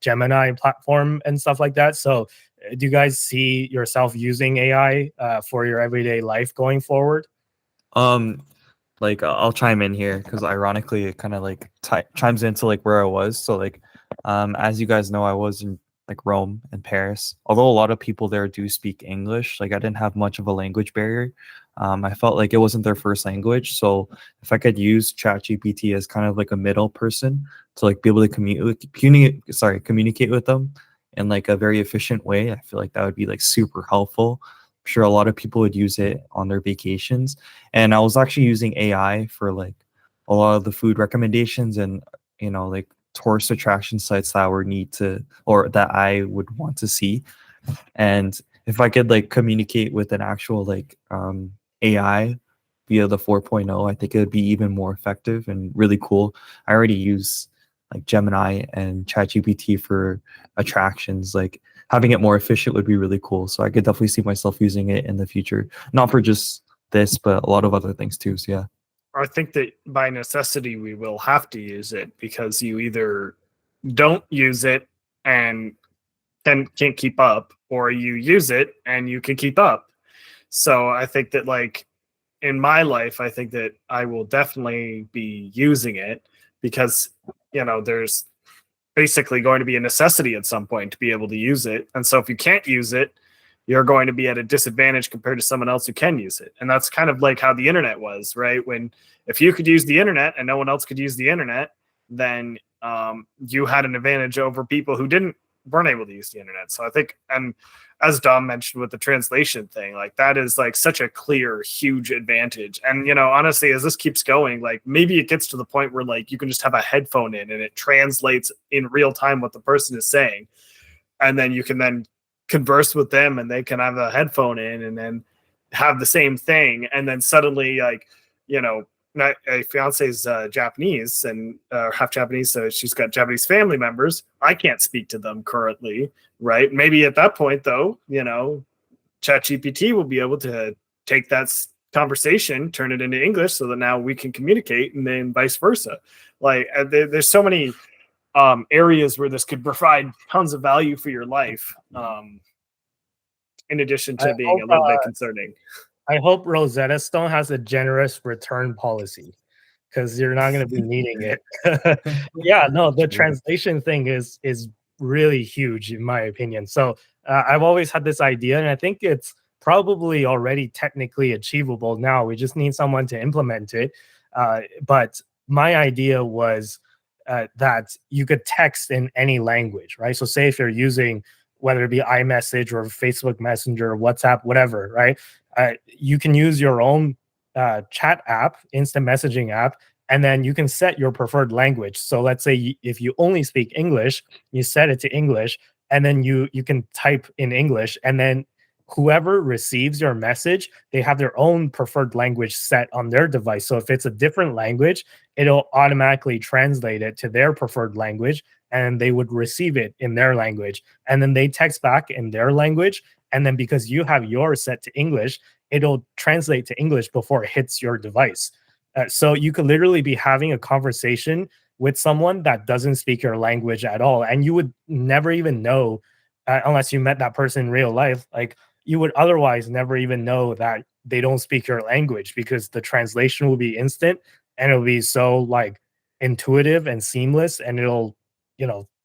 Gemini platform and stuff like that. So do you guys see yourself using AI for your everyday life going forward? Like I'll chime in here because ironically it kind of like chimes into like where I was. So like as you guys know, I was in like Rome and Paris. Although a lot of people there do speak English, like I didn't have much of a language barrier. I felt like it wasn't their first language, so if I could use ChatGPT as kind of like a middle person to like be able to communicate with them in like a very efficient way, I feel like that would be like super helpful. I'm sure a lot of people would use it on their vacations. And I was actually using AI for like a lot of the food recommendations and like tourist attraction sites that that I would want to see. And if I could like communicate with an actual like AI via the 4.0, I think it would be even more effective and really cool. I already use like Gemini and ChatGPT for attractions. Like having it more efficient would be really cool. So I could definitely see myself using it in the future, not for just this, but a lot of other things too. So yeah. I think that by necessity we will have to use it, because you either don't use it and can't keep up, or you use it and you can keep up. So I think that, like, in my life, I think that I will definitely be using it because, there's basically going to be a necessity at some point to be able to use it. And so if you can't use it, you're going to be at a disadvantage compared to someone else who can use it. And that's kind of like how the internet was, right? If you could use the internet and no one else could use the internet, then you had an advantage over people who weren't able to use the internet. So I think, and as Dom mentioned with the translation thing, like that is like such a clear, huge advantage. And, honestly, as this keeps going, like maybe it gets to the point where like you can just have a headphone in and it translates in real time what the person is saying. And then you can then converse with them and they can have a headphone in and then have the same thing. And then suddenly, like, my fiance is Japanese and half Japanese, so she's got Japanese family members. I can't speak to them currently, right? Maybe at that point, though, ChatGPT will be able to take that conversation, turn it into English, so that now we can communicate, and then vice versa. Like, there's so many areas where this could provide tons of value for your life, in addition to being a little bit concerning. I hope Rosetta Stone has a generous return policy because you're not going to be needing it. Yeah, no, the translation thing is really huge in my opinion. So I've always had this idea, and I think it's probably already technically achievable now. We just need someone to implement it. But my idea was that you could text in any language, right? So say if you're using, whether it be iMessage or Facebook Messenger or WhatsApp, whatever, right? You can use your own chat app, instant messaging app, and then you can set your preferred language. So let's say if you only speak English, you set it to English, and then you can type in English, and then whoever receives your message, they have their own preferred language set on their device. So if it's a different language, it'll automatically translate it to their preferred language, and they would receive it in their language. And then they text back in their language. And then because you have yours set to English, it'll translate to English before it hits your device. So you could literally be having a conversation with someone that doesn't speak your language at all. And you would never even know, unless you met that person in real life, like you would otherwise never even know that they don't speak your language, because the translation will be instant and it'll be so like intuitive and seamless, and it'll,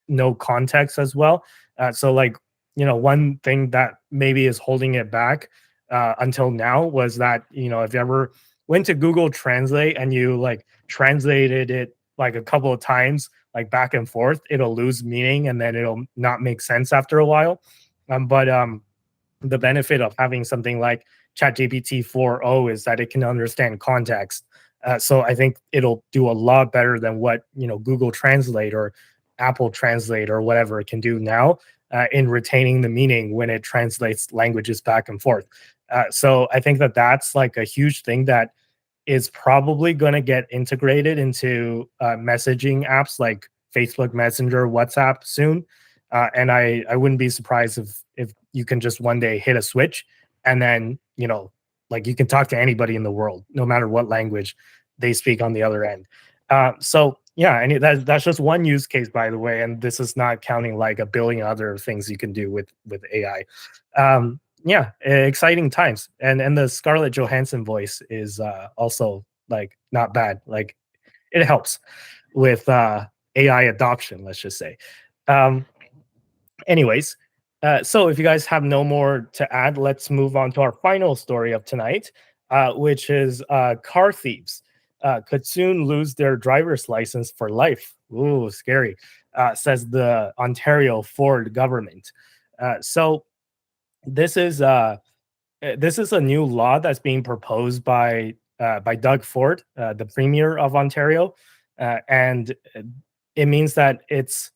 no context as well. So like, one thing that maybe is holding it back until now was that, if you ever went to Google Translate and you like translated it like a couple of times, like back and forth, it'll lose meaning and then it'll not make sense after a while. But the benefit of having something like ChatGPT-4o is that it can understand context. So I think it'll do a lot better than what, Google Translate or Apple Translate or whatever it can do now in retaining the meaning when it translates languages back and forth. So I think that that's like a huge thing that is probably going to get integrated into messaging apps like Facebook Messenger, WhatsApp soon. And I wouldn't be surprised if you can just one day hit a switch and then, like you can talk to anybody in the world, no matter what language they speak on the other end. So yeah, and that's just one use case, by the way, and this is not counting like a billion other things you can do with AI. Yeah, exciting times, and the Scarlett Johansson voice is also like not bad. Like it helps with AI adoption, let's just say. Anyways, so if you guys have no more to add, let's move on to our final story of tonight, which is car thieves could soon lose their driver's license for life. Ooh, scary, says the Ontario Ford government. So this is a new law that's being proposed by Doug Ford, the Premier of Ontario, and it means that it's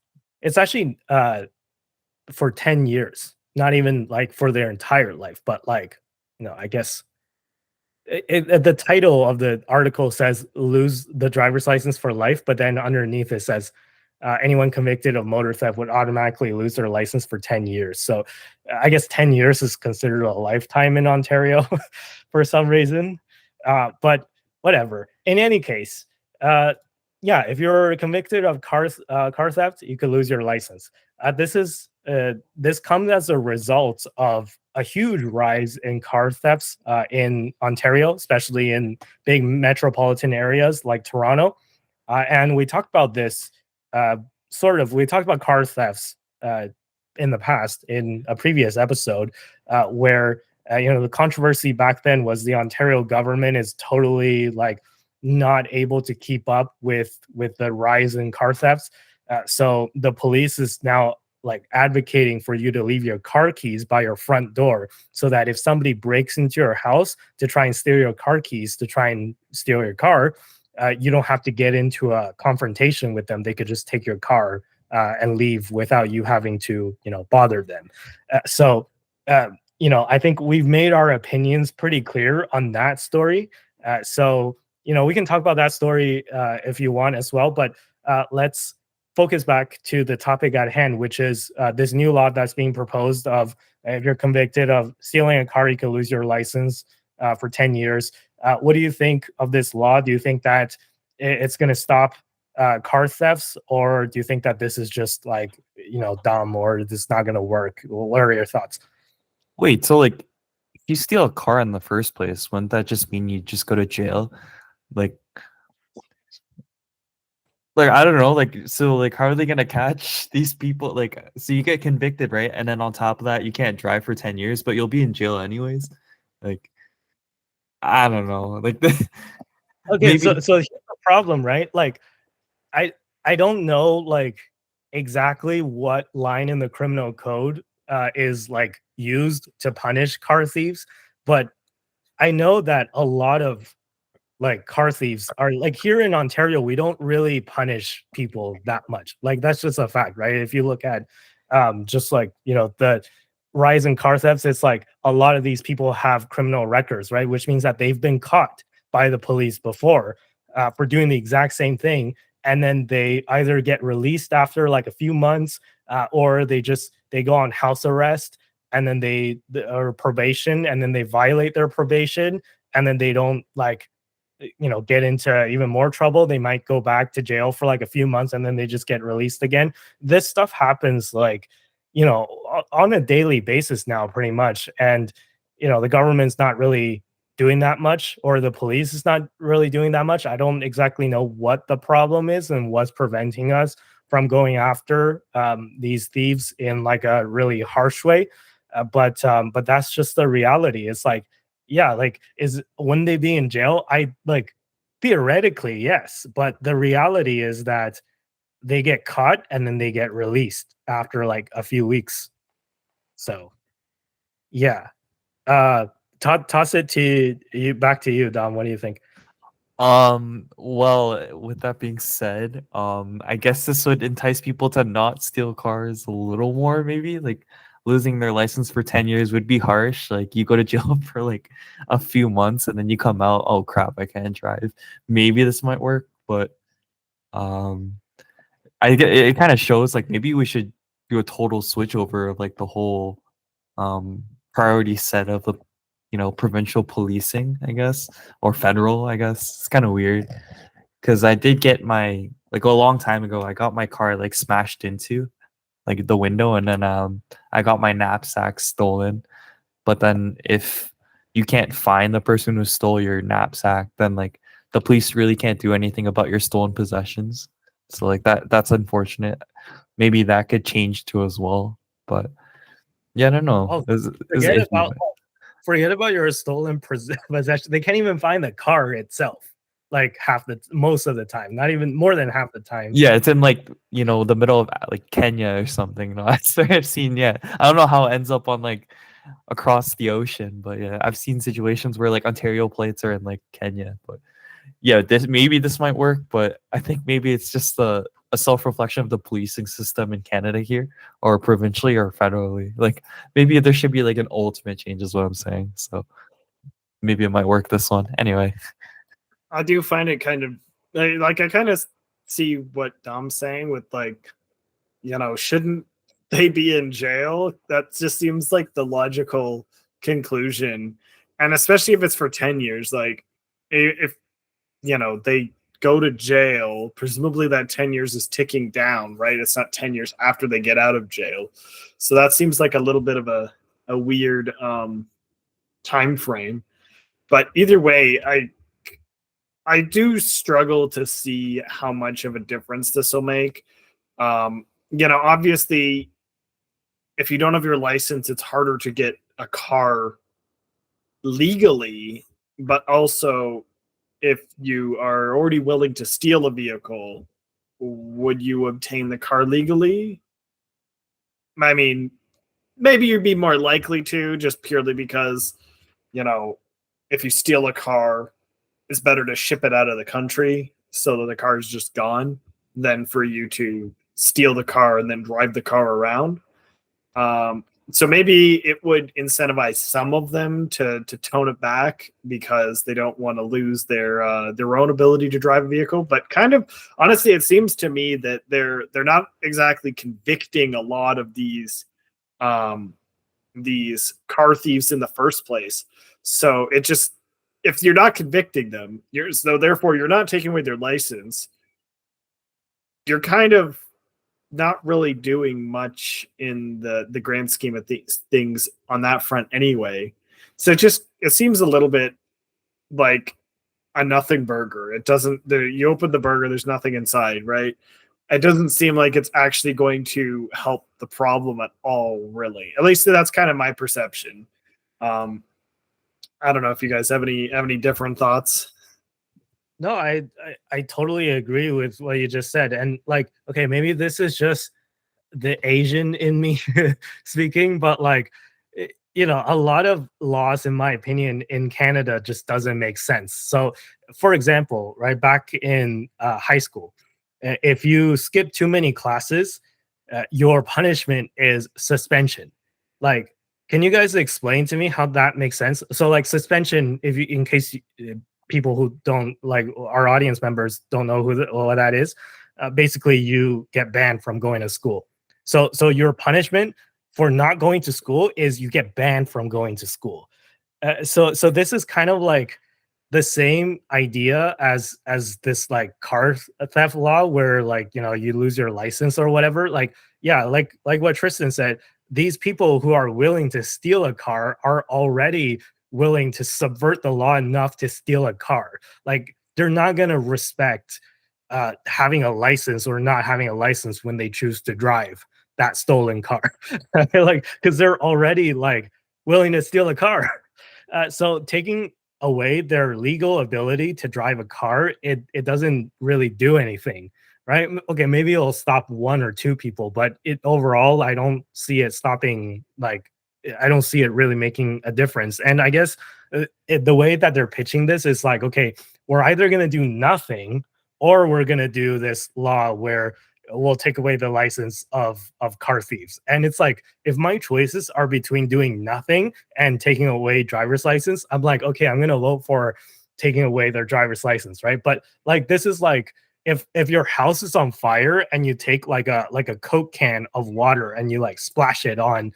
actually for 10 years, not even like for their entire life, but like, I guess the title of the article says lose the driver's license for life, but then underneath it says anyone convicted of motor theft would automatically lose their license for 10 years. So I guess 10 years is considered a lifetime in Ontario for some reason, but whatever. In any case, yeah, if you're convicted of car theft, you could lose your license. This comes as a result of a huge rise in car thefts in Ontario, especially in big metropolitan areas like Toronto. And we talked about this we talked about car thefts in the past in a previous episode where the controversy back then was the Ontario government is totally like not able to keep up with the rise in car thefts. So the police is now like advocating for you to leave your car keys by your front door so that if somebody breaks into your house to try and steal your car keys to try and steal your car, you don't have to get into a confrontation with them. They could just take your car and leave without you having to, bother them. I think we've made our opinions pretty clear on that story. We can talk about that story if you want as well, but let's focus back to the topic at hand, which is this new law that's being proposed of if you're convicted of stealing a car, you can lose your license for 10 years. What do you think of this law? Do you think that it's going to stop car thefts, or do you think that this is just like, dumb, or this is not going to work? What are your thoughts? Wait, so like, if you steal a car in the first place, wouldn't that just mean you just go to jail? Like I don't know, so how are they gonna catch these people? So you get convicted, right? And then on top of that, you can't drive for 10 years, but you'll be in jail anyways. I don't know. Okay, maybe... so here's the problem, right? Like, I don't know like exactly what line in the criminal code is like used to punish car thieves, but I know that a lot of like car thieves are like here in Ontario, we don't really punish people that much. Like that's just a fact, right? If you look at just like, the rise in car thefts, it's like a lot of these people have criminal records, right? Which means that they've been caught by the police before for doing the exact same thing. And then they either get released after like a few months or they go on house arrest and then or probation, and then they violate their probation, and then they don't like, get into even more trouble. They might go back to jail for like a few months and then they just get released again. This stuff happens like, on a daily basis now, pretty much. And, the government's not really doing that much, or the police is not really doing that much. I don't exactly know what the problem is and what's preventing us from going after these thieves in like a really harsh way. But that's just the reality. It's like, yeah, like wouldn't they be in jail? I like theoretically, yes, but the reality is that they get caught and then they get released after like a few weeks. So yeah. Toss it to you, back to you, Dom. What do you think? Well, with that being said, I guess this would entice people to not steal cars a little more, maybe. Like losing their license for 10 years would be harsh. Like you go to jail for like a few months and then you come out, oh crap, I can't drive. Maybe this might work, but it kind of shows like maybe we should do a total switch over of like the whole priority set of the provincial policing, I guess, or federal, I guess. It's kind of weird because I did get my a long time ago, I got my car like smashed into like the window, and then I got my knapsack stolen. But then if you can't find the person who stole your knapsack, then like the police really can't do anything about your stolen possessions. So like that's unfortunate. Maybe that could change too as well. But yeah, I don't know. Forget about your stolen possession. They can't even find the car itself. Like most of the time, not even more than half the time. Yeah, it's in like the middle of like Kenya or something. I've seen. Yeah, I don't know how it ends up on like across the ocean, but yeah, I've seen situations where like Ontario plates are in like Kenya. But yeah, this might work, but I think maybe it's just a self-reflection of the policing system in Canada here, or provincially or federally. Like maybe there should be like an ultimate change, is what I'm saying. So maybe it might work this one. Anyway. I do find it kind of like I kind of see what Dom's saying with like, shouldn't they be in jail? That just seems like the logical conclusion. And especially if it's for 10 years, like if they go to jail, presumably that 10 years is ticking down, right? It's not 10 years after they get out of jail. So that seems like a little bit of a weird time frame. But either way, I do struggle to see how much of a difference this will make. Obviously, if you don't have your license, it's harder to get a car legally, but also if you are already willing to steal a vehicle, would you obtain the car legally? I mean, maybe you'd be more likely to, just purely because, if you steal a car, it's better to ship it out of the country so that the car is just gone than for you to steal the car and then drive the car around. So maybe it would incentivize some of them to tone it back because they don't want to lose their own ability to drive a vehicle. But kind of honestly, it seems to me that they're not exactly convicting a lot of these car thieves in the first place. So it just, if you're not convicting them, therefore you're not taking away their license. You're kind of not really doing much in the grand scheme of things on that front anyway. So it seems a little bit like a nothing burger. It doesn't, you open the burger, there's nothing inside, right? It doesn't seem like it's actually going to help the problem at all, really. At least that's kind of my perception. I don't know if you guys have any different thoughts. No, I totally agree with what you just said. And like, okay, maybe this is just the Asian in me speaking, but like, a lot of laws, in my opinion, in Canada just doesn't make sense. So, for example, right back in high school, if you skip too many classes, your punishment is suspension. Like, can you guys explain to me how that makes sense? So, like, suspension, in case people who don't, like, our audience members don't know what that is, basically you get banned from going to school. So your punishment for not going to school is you get banned from going to school. So this is kind of like the same idea as this like car theft law where, like, you lose your license or whatever. Like, yeah, like what Tristan said, these people who are willing to steal a car are already willing to subvert the law enough to steal a car. Like, they're not going to respect having a license or not having a license when they choose to drive that stolen car. Like, because they're already like willing to steal a car. So taking away their legal ability to drive a car, it doesn't really do anything, right? Okay, maybe it'll stop one or two people, but overall, I don't see it stopping. Like, I don't see it really making a difference. And I guess the way that they're pitching this is like, okay, we're either going to do nothing or we're going to do this law where we'll take away the license of car thieves. And it's like, if my choices are between doing nothing and taking away driver's license, I'm like, okay, I'm going to vote for taking away their driver's license, right? But like, this is like, if your house is on fire and you take like a Coke can of water and you like splash it on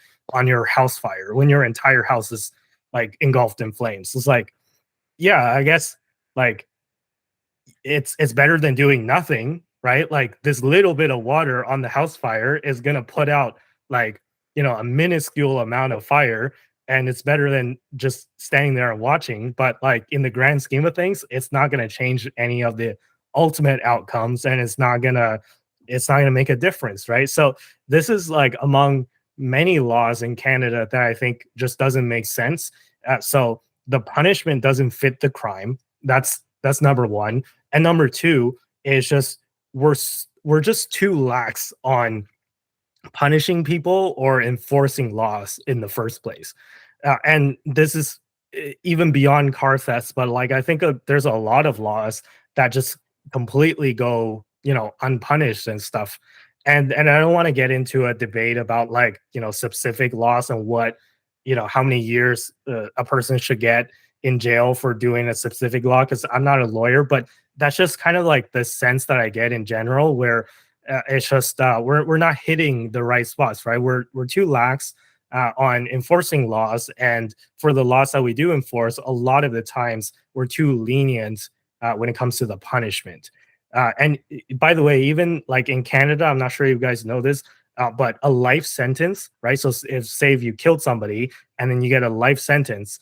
your house fire when your entire house is like engulfed in flames. It's like, yeah, I guess like it's better than doing nothing, right? Like, this little bit of water on the house fire is going to put out like, a minuscule amount of fire, and it's better than just standing there and watching. But like, in the grand scheme of things, it's not going to change any of the ultimate outcomes, and it's not going to make a difference, right? So this is like among many laws in Canada that I think just doesn't make sense. So the punishment doesn't fit the crime. That's number one. And number two is just we're just too lax on punishing people or enforcing laws in the first place. And this is even beyond car thefts, but like, I think there's a lot of laws that just completely go, unpunished and stuff. And I don't want to get into a debate about like, specific laws and what, how many years a person should get in jail for doing a specific law, because I'm not a lawyer, but that's just kind of like the sense that I get in general, where it's just we're not hitting the right spots, right? We're too lax on enforcing laws, and for the laws that we do enforce, a lot of the times we're too lenient when it comes to the punishment. And by the way, even like in Canada, I'm not sure you guys know this, but a life sentence, right? So if say if you killed somebody and then you get a life sentence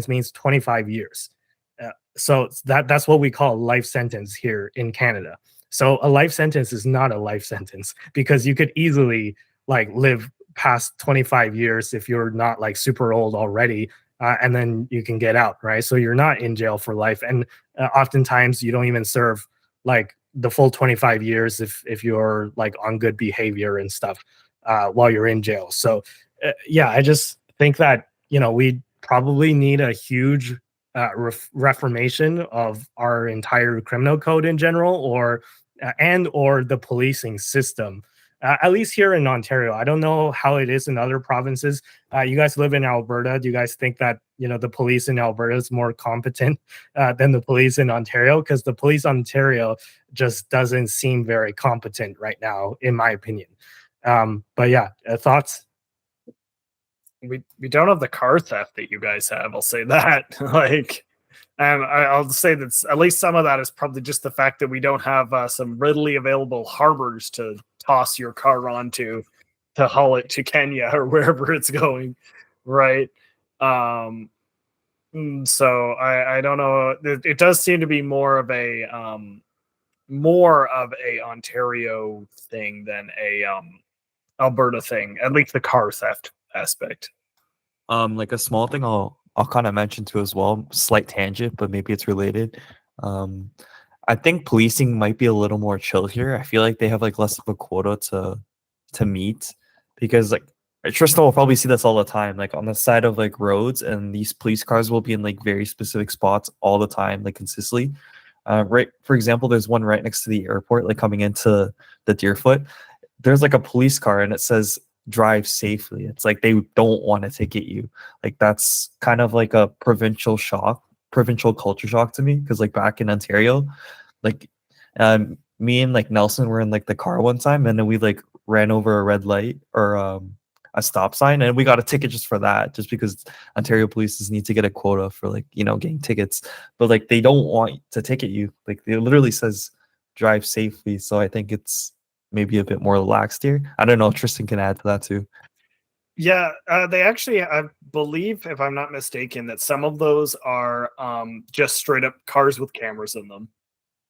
means 25 years. So that's what we call a life sentence here in Canada. So a life sentence is not a life sentence because you could easily like live past 25 years if you're not like super old already, and then you can get out, right? So you're not in jail for life, and oftentimes you don't even serve like the full 25 years if you're like on good behavior and stuff while you're in jail. So yeah, I just think that we probably need a huge reformation of our entire criminal code in general, or the policing system. At least here in Ontario. I don't know how it is in other provinces. You guys live in Alberta. Do you guys think that the police in Alberta is more competent than the police in Ontario? Because the police in Ontario just doesn't seem very competent right now, in my opinion. But yeah, thoughts? We don't have the car theft that you guys have. I'll say that. Like, and I'll say that at least some of that is probably just the fact that we don't have some readily available harbors to toss your car onto to haul it to Kenya or wherever it's going, right? So I don't know. It does seem to be more of a Ontario thing than a Alberta thing. At least the car theft aspect. Like a small thing I'll kind of mention too as well, slight tangent, but maybe it's related. I think policing might be a little more chill here. I feel like they have like less of a quota to meet, because like Tristan will probably see this all the time, like on the side of like roads, and these police cars will be in like very specific spots all the time, like consistently. Right, for example, there's one right next to the airport, like coming into the Deerfoot. There's like a police car and it says drive safely. It's like they don't want to ticket you. Like that's kind of like a provincial culture shock to me, because like back in Ontario, like me and like Nelson were in like the car one time, and then we like ran over a red light or a stop sign, and we got a ticket just for that, just because Ontario police need to get a quota for like getting tickets. But like they don't want to ticket you. Like it literally says drive safely. So I think it's maybe a bit more relaxed here. I don't know if Tristan can add to that too. Yeah, they actually, I believe, if I'm not mistaken, that some of those are just straight up cars with cameras in them.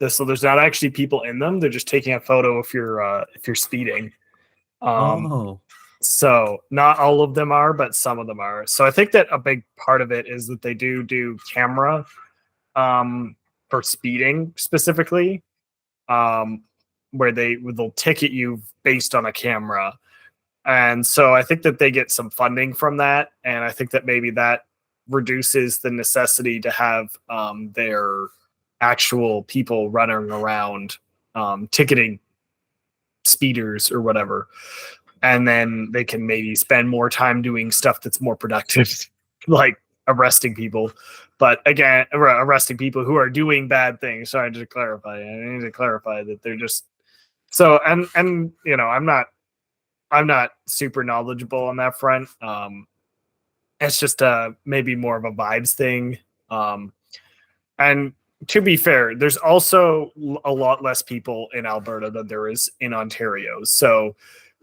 So there's not actually people in them. They're just taking a photo if you're speeding. So not all of them are, but some of them are. So I think that a big part of it is that they do camera for speeding specifically, where they'll ticket you based on a camera. And so I think that they get some funding from that. And I think that maybe that reduces the necessity to have their actual people running around ticketing speeders or whatever. And then they can maybe spend more time doing stuff that's more productive, like arresting people. But again, arresting people who are doing bad things. Sorry, I need to clarify that they're just so. And I'm not super knowledgeable on that front. It's just maybe more of a vibes thing. And to be fair, there's also a lot less people in Alberta than there is in Ontario. So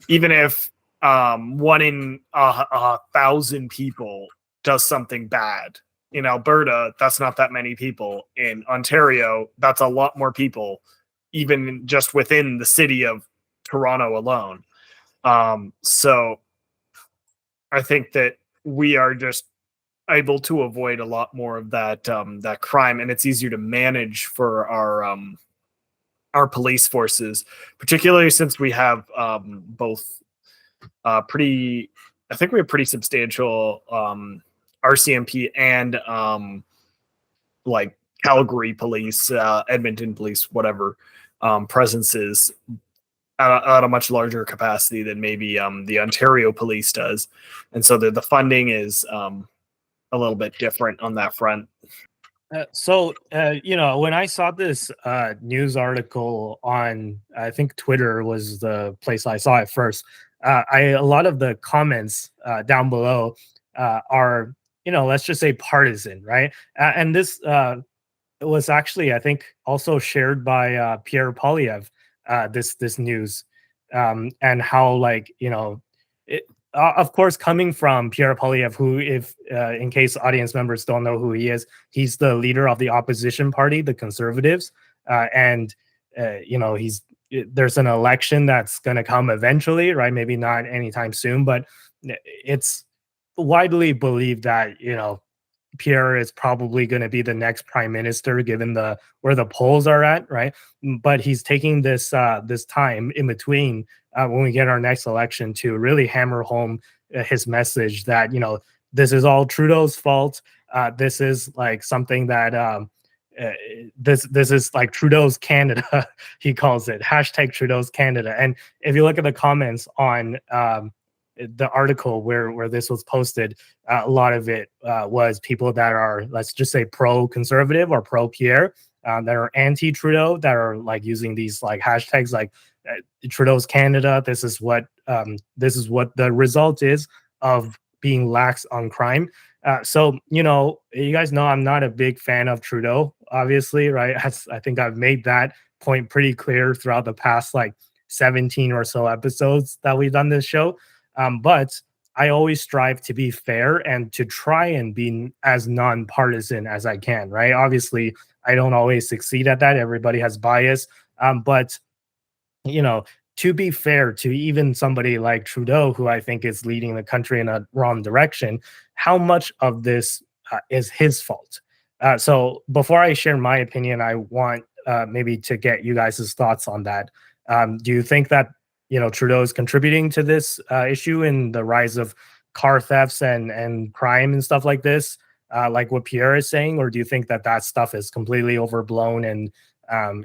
even if one in 1,000 people does something bad in Alberta, that's not that many people. In Ontario, that's a lot more people, even just within the city of Toronto alone. So I think that we are just able to avoid a lot more of that that crime, and it's easier to manage for our police forces, particularly since we have both pretty substantial RCMP and like Calgary police, Edmonton police, whatever presences at a much larger capacity than maybe the Ontario police does. And so the funding is a little bit different on that front. When I saw this news article on, I think Twitter was the place I saw it first. A lot of the comments down below are, let's just say partisan, right? And this it was actually, I think, also shared by Pierre Polyev, this news, and how, like, it, of course, coming from Pierre Polyev, who, if in case audience members don't know who he is, he's the leader of the opposition party, the Conservatives, and there's an election that's going to come eventually, right? Maybe not anytime soon, but it's widely believed that Pierre is probably going to be the next prime minister, given where the polls are at, right? But he's taking this time in between when we get our next election to really hammer home his message that this is all Trudeau's fault. This is like something that this is like Trudeau's Canada. He calls it hashtag Trudeau's Canada. And if you look at the comments on the article where this was posted, a lot of it was people that are, let's just say, pro-conservative or pro-Pierre, that are anti-Trudeau, that are like using these like hashtags like Trudeau's Canada. This is what the result is of being lax on crime. So you guys know I'm not a big fan of Trudeau, obviously, right? I think I've made that point pretty clear throughout the past like 17 or so episodes that we've done this show. But I always strive to be fair and to try and be as nonpartisan as I can, right? Obviously, I don't always succeed at that. Everybody has bias. But, to be fair to even somebody like Trudeau, who I think is leading the country in a wrong direction, how much of this is his fault? So before I share my opinion, I want maybe to get you guys' thoughts on that. Do you think that Trudeau is contributing to this issue in the rise of car thefts and crime and stuff like this, like what Pierre is saying, or do you think that stuff is completely overblown and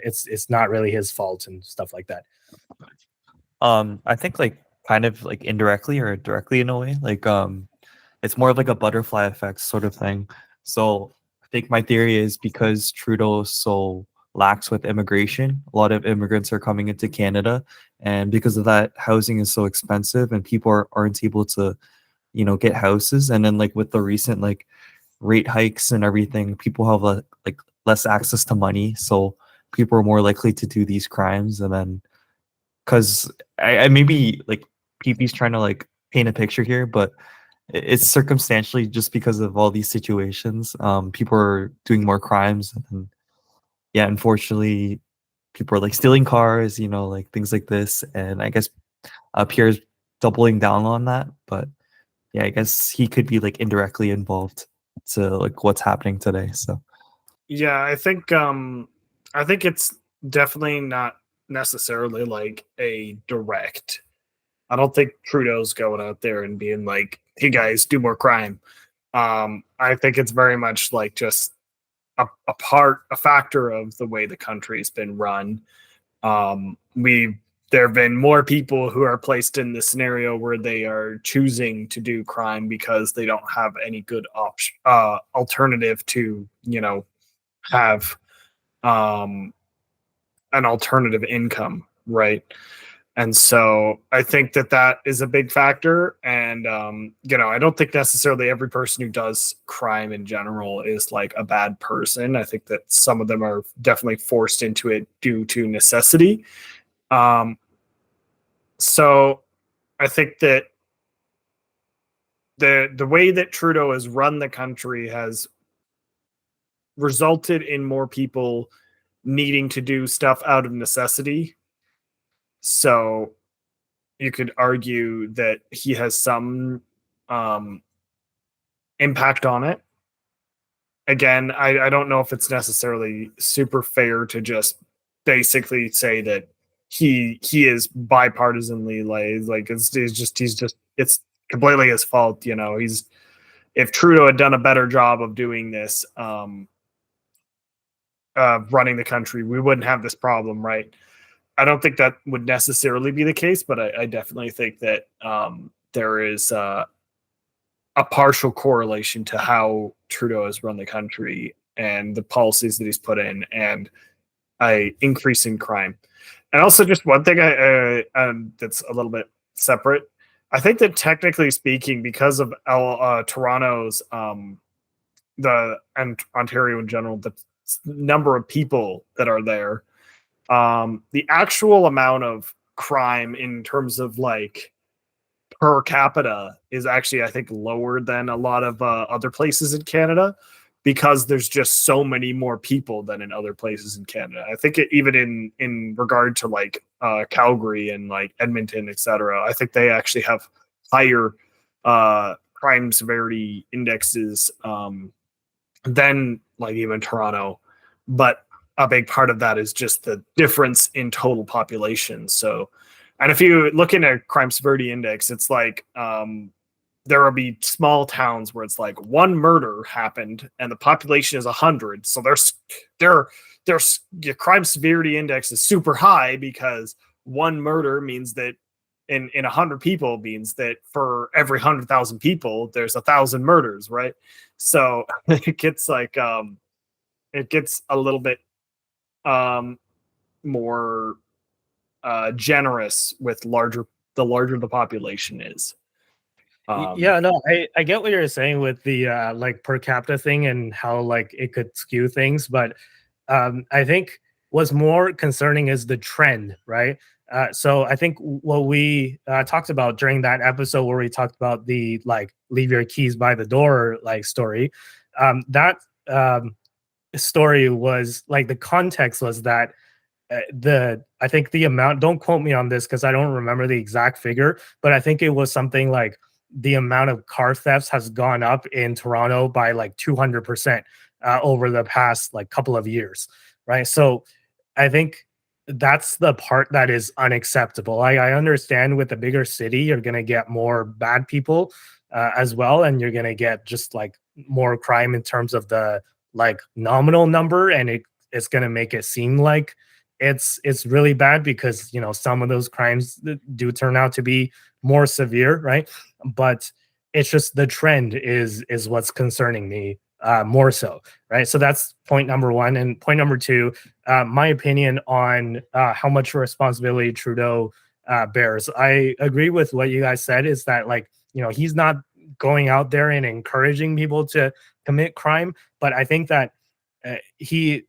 it's not really his fault and stuff like that? I think like kind of like indirectly or directly in a way, like it's more of like a butterfly effect sort of thing. So I think my theory is because Trudeau is so lax with immigration, a lot of immigrants are coming into Canada, and because of that, housing is so expensive and people aren't able to get houses. And then like with the recent like rate hikes and everything, people have like less access to money, so people are more likely to do these crimes. And then because I maybe like PP's trying to like paint a picture here, but it's circumstantially just because of all these situations. People are doing more crimes, and yeah, unfortunately, people are like stealing cars, like things like this. And I guess Pierre's doubling down on that. But yeah, I guess he could be like indirectly involved to like what's happening today. So yeah, I think it's definitely not necessarily like a direct. I don't think Trudeau's going out there and being like, "Hey guys, do more crime." I think it's very much like just a factor of the way the country's been run. There have been more people who are placed in the scenario where they are choosing to do crime because they don't have any good alternative to have an alternative income, right? And so I think that is a big factor. And, I don't think necessarily every person who does crime in general is like a bad person. I think that some of them are definitely forced into it due to necessity. So I think that the way that Trudeau has run the country has resulted in more people needing to do stuff out of necessity. So you could argue that he has some impact on it. Again, I don't know if it's necessarily super fair to just basically say that he is bipartisanly like it's completely his fault. If Trudeau had done a better job of doing this, running the country, we wouldn't have this problem, right? I don't think that would necessarily be the case, but I definitely think that there is a partial correlation to how Trudeau has run the country and the policies that he's put in, and a increase in crime. And also, just one thing that's a little bit separate. I think that technically speaking, because of Toronto's and Ontario in general, the number of people that are there. The actual amount of crime in terms of like per capita is actually, I think, lower than a lot of other places in Canada, because there's just so many more people than in other places in Canada. I think even in regard to like Calgary and like Edmonton, etc., I think they actually have higher crime severity indexes than like even Toronto. But a big part of that is just the difference in total population. So, and if you look in a crime severity index, it's like there will be small towns where it's like one murder happened and the population is 100. So their crime severity index is super high, because one murder means that in 100 people means that for every 100,000 people, there's 1,000 murders, right? So it gets like it gets a little bit more generous with the larger the population is. Yeah, no, I get what you're saying with the like per capita thing and how like it could skew things, but I think what's more concerning is the trend, right? So I think what we talked about during that episode where we talked about the like leave your keys by the door like story, that story was like the context was that I think the amount, don't quote me on this because I don't remember the exact figure, but I think it was something like the amount of car thefts has gone up in Toronto by like 200% over the past like couple of years, right? So I think that's the part that is unacceptable. I understand with a bigger city, you're going to get more bad people as well, and you're going to get just like more crime in terms of the like nominal number, and it's going to make it seem like it's really bad because, you know, some of those crimes do turn out to be more severe, right? But it's just the trend is what's concerning me more so, right? So that's point number one. And point number two, my opinion on how much responsibility Trudeau bears. I agree with what you guys said, is that like, you know, he's not going out there and encouraging people to commit crime, but I think that he,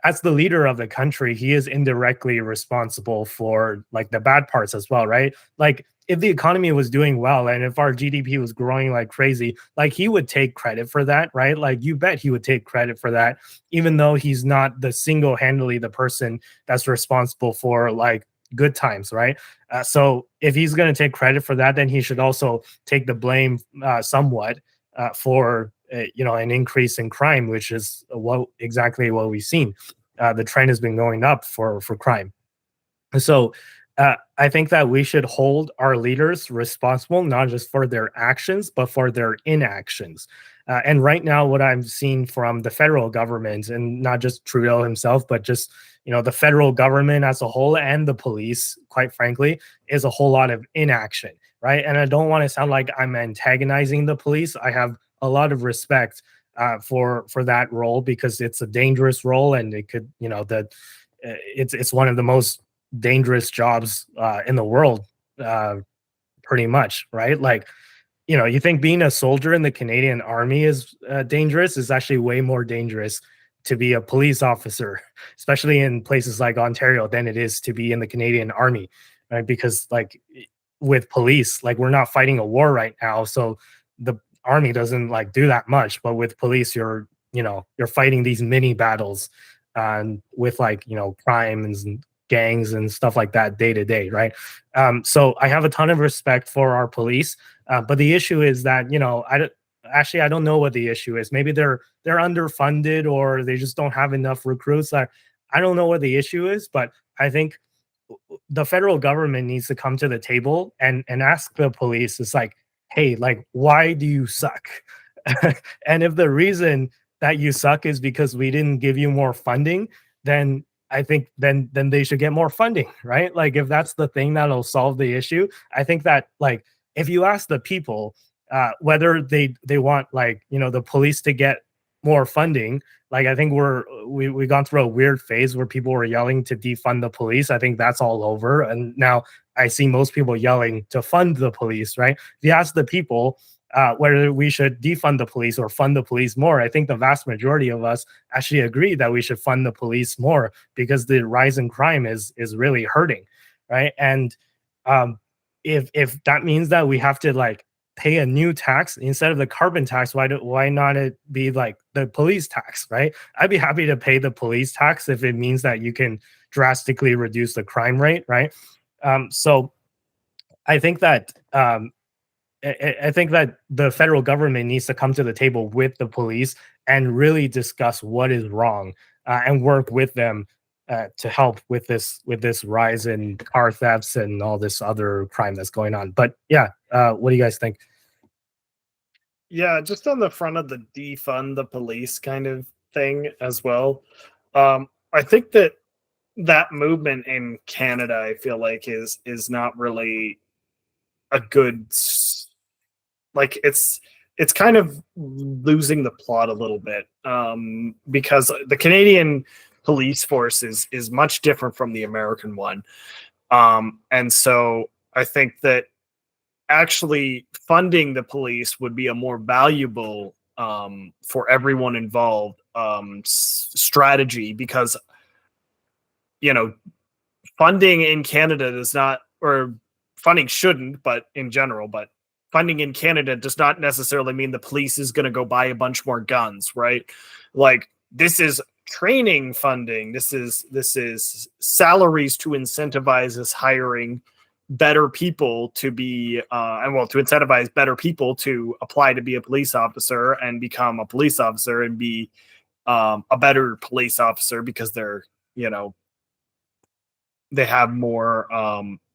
as the leader of the country, he is indirectly responsible for like the bad parts as well, right? Like if the economy was doing well and if our GDP was growing like crazy, like he would take credit for that, right? Like you bet he would take credit for that, even though he's not the single-handedly the person that's responsible for like good times, right? So if he's going to take credit for that, then he should also take the blame somewhat for you know, an increase in crime, which is exactly what we've seen. The trend has been going up for crime. So I think that we should hold our leaders responsible, not just for their actions, but for their inactions. And right now, what I'm seeing from the federal government, and not just Trudeau himself, but just, you know, the federal government as a whole and the police, quite frankly, is a whole lot of inaction, right? And I don't want to sound like I'm antagonizing the police. I have a lot of respect for that role, because it's a dangerous role, and it could, you know, it's one of the most dangerous jobs in the world, pretty much, right? Like, you know, you think being a soldier in the Canadian Army is dangerous, is actually way more dangerous to be a police officer, especially in places like Ontario, than it is to be in the Canadian Army, right? Because like with police, like we're not fighting a war right now, so the army doesn't like do that much. But with police, you're fighting these mini battles with like, you know, crimes and gangs and stuff like that day to day, right? So I have a ton of respect for our police, but the issue is that, you know, I don't know what the issue is. Maybe they're underfunded, or they just don't have enough recruits. I don't know what the issue is, but I think the federal government needs to come to the table and ask the police. It's like, hey, like, why do you suck? And if the reason that you suck is because we didn't give you more funding, then I think then they should get more funding, right? Like if that's the thing that'll solve the issue, I think that like if you ask the people whether they want, like, you know, the police to get more funding, like I think we've gone through a weird phase where people were yelling to defund the police. I think that's all over, and now I see most people yelling to fund the police, right? If you ask the people, whether we should defund the police or fund the police more. I think the vast majority of us actually agree that we should fund the police more because the rise in crime is really hurting, right? And if that means that we have to like pay a new tax instead of the carbon tax, why not it be like the police tax, right? I'd be happy to pay the police tax if it means that you can drastically reduce the crime rate, right? So I think that I think that the federal government needs to come to the table with the police and really discuss what is wrong and work with them to help with this rise in car thefts and all this other crime that's going on. But yeah, what do you guys think? Yeah, just on the front of the defund the police kind of thing as well. I think that movement in Canada, I feel like is not really a good, like it's kind of losing the plot a little bit, because the Canadian police force is much different from the American one, and so I think that actually funding the police would be a more valuable, for everyone involved, strategy, because funding in Canada does not, or funding shouldn't, but in general, but funding in Canada does not necessarily mean the police is going to go buy a bunch more guns, right? Like, this is training funding. This is salaries to incentivize us hiring better people to be, to incentivize better people to apply to be a police officer and become a police officer and be a better police officer because they're, they have more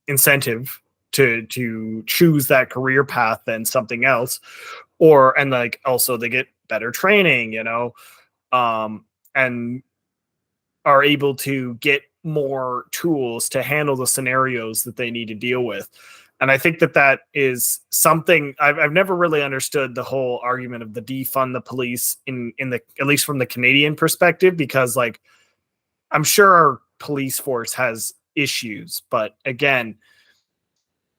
incentive to choose that career path than something else, and like also they get better training, and are able to get more tools to handle the scenarios that they need to deal with. And I think that is something I've never really understood, the whole argument of the defund the police in the, at least from the Canadian perspective, because like I'm sure our police force has issues, but again,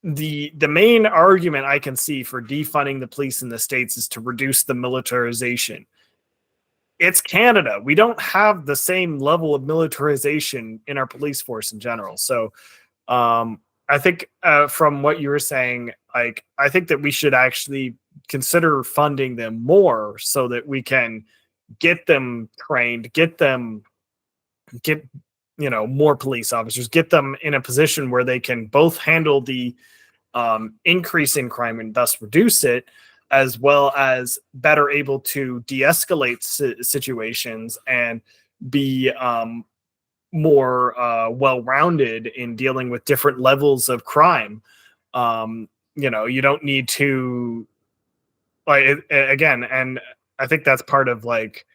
the main argument I can see for defunding the police in the States is to reduce the militarization. It's Canada. We don't have the same level of militarization in our police force in general. So I think from what you were saying, like, I think that we should actually consider funding them more so that we can get them trained, get more police officers, get them in a position where they can both handle the increase in crime and thus reduce it, as well as better able to de-escalate situations and be more well-rounded in dealing with different levels of crime. You don't need to, like, again, and I think that's part of like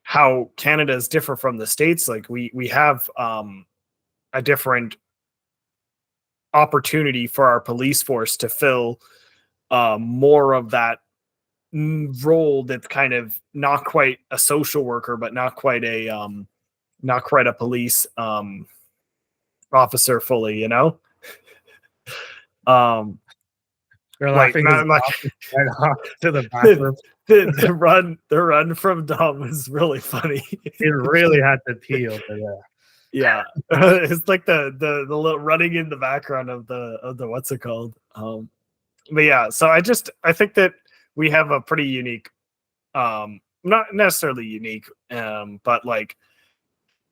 how Canada is different from the States. Like we have a different opportunity for our police force to fill more of that role that's kind of not quite a social worker, but not quite a police officer fully, You're like laughing not right off to the bathroom. the run from Dom was really funny. He really had to pee over there. Yeah. It's like the little running in the background of the what's it called. But yeah, so I think that we have a pretty unique, not necessarily unique, but like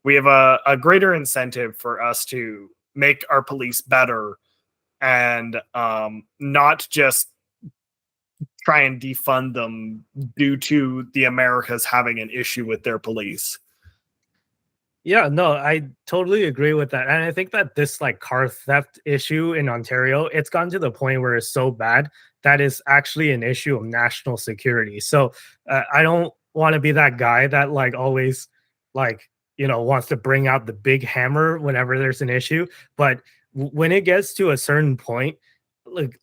we have a greater incentive for us to make our police better and not just try and defund them due to the Americas having an issue with their police. Yeah, no, I totally agree with that. And I think that this like car theft issue in Ontario, it's gotten to the point where it's so bad that it's actually an issue of national security. So I don't want to be that guy that like always like, wants to bring out the big hammer whenever there's an issue. But when it gets to a certain point, like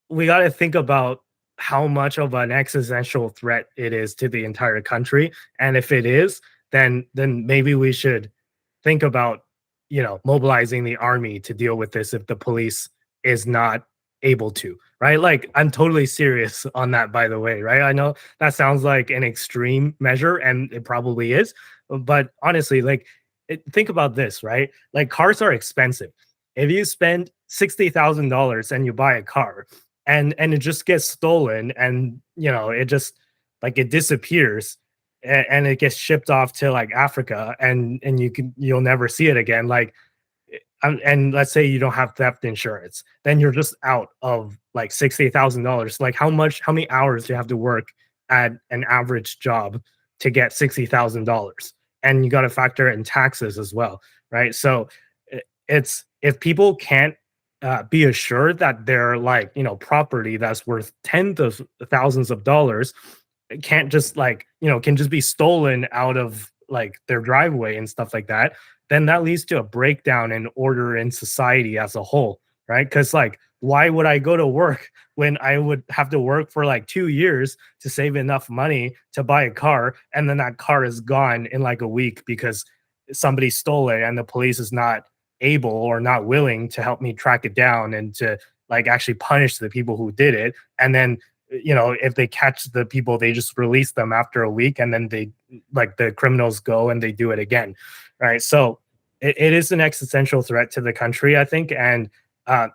we got to think about how much of an existential threat it is to the entire country. And if it is, then maybe we should think about, mobilizing the army to deal with this if the police is not able to, right? Like, I'm totally serious on that, by the way, right? I know that sounds like an extreme measure, and it probably is, but honestly, like, think about this, right? Like, cars are expensive. If you spend $60,000 and you buy a car, and it just gets stolen, and it just like it disappears, and it gets shipped off to like Africa, and you'll never see it again, like, and let's say you don't have theft insurance, then you're just out of like $60,000. Like, how many hours do you have to work at an average job to get $60,000? And you got to factor in taxes as well, right? So it's, if people can't be assured that their, like, property that's worth tens of thousands of dollars can't just, like, can just be stolen out of like their driveway and stuff like that, then that leads to a breakdown in order in society as a whole, right? Because, like, why would I go to work when I would have to work for like 2 years to save enough money to buy a car, and then that car is gone in like a week because somebody stole it and the police is not able or not willing to help me track it down and to like actually punish the people who did it. And then, if they catch the people, they just release them after a week, and then they, like, the criminals go and they do it again, right? So it is an existential threat to the country, I think. And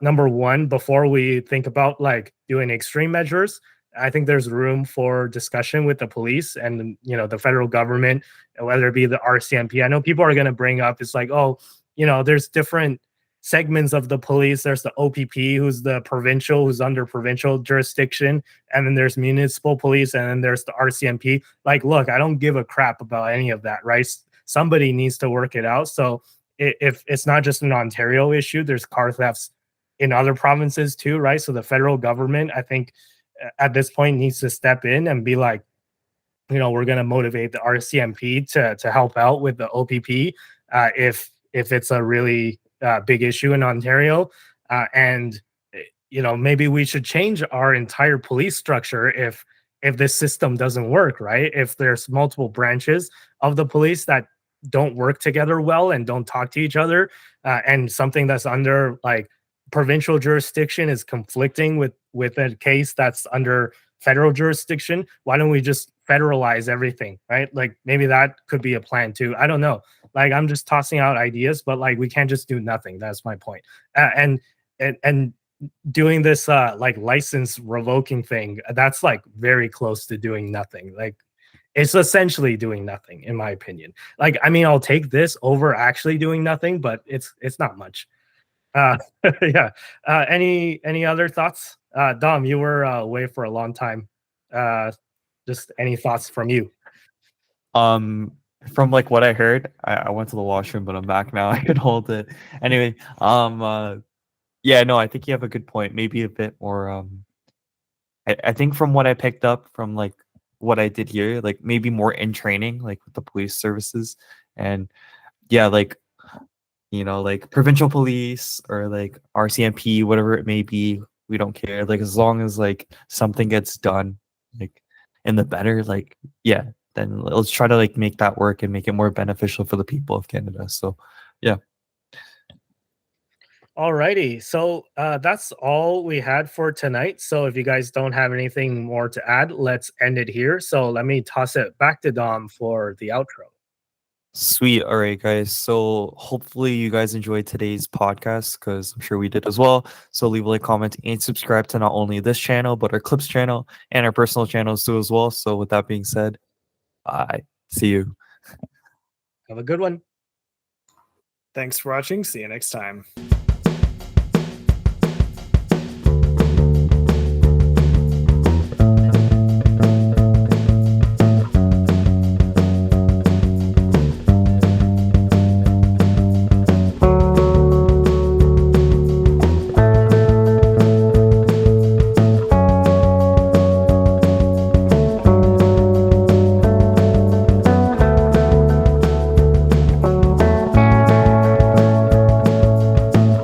number one, before we think about like doing extreme measures, I think there's room for discussion with the police and the federal government, whether it be the RCMP. I know people are going to bring up, it's like, oh, there's different segments of the police. There's the OPP, who's the provincial, who's under provincial jurisdiction, and then there's municipal police, and then there's the RCMP. Like, look, I don't give a crap about any of that, right? Somebody needs to work it out. So if it's not just an Ontario issue, there's car thefts in other provinces too, right? So the federal government, I think, at this point needs to step in and be like, we're going to motivate the RCMP to help out with the OPP if it's a really big issue in Ontario. And maybe we should change our entire police structure if this system doesn't work, right? If there's multiple branches of the police that don't work together well and don't talk to each other, and something that's under like provincial jurisdiction is conflicting with a case that's under federal jurisdiction, why don't we just federalize everything, right? Like, maybe that could be a plan too. I don't know. Like, I'm just tossing out ideas, but like, we can't just do nothing. That's my point. And doing this like license revoking thing, that's like very close to doing nothing. Like, it's essentially doing nothing, in my opinion. Like, I mean, I'll take this over actually doing nothing, but it's not much. Yeah. Any other thoughts? Dom, you were away for a long time. Just any thoughts from you? From like what I heard, I went to the washroom, but I'm back now. I can hold it. Anyway, yeah, no, I think you have a good point. Maybe a bit more. I think from what I picked up from like what I did here, like maybe more in training, like with the police services, and yeah, like like provincial police or like RCMP, whatever it may be, we don't care. Like, as long as like something gets done, like in the better, like, yeah, then let's try to like make that work and make it more beneficial for the people of Canada. So, yeah. Alrighty, so that's all we had for tonight. So if you guys don't have anything more to add, let's end it here. So let me toss it back to Dom for the outro. Sweet. All right, guys. So hopefully you guys enjoyed today's podcast, because I'm sure we did as well. So leave a like, comment, and subscribe to not only this channel, but our Clips channel and our personal channels too as well. So with that being said, bye. See you. Have a good one. Thanks for watching. See you next time.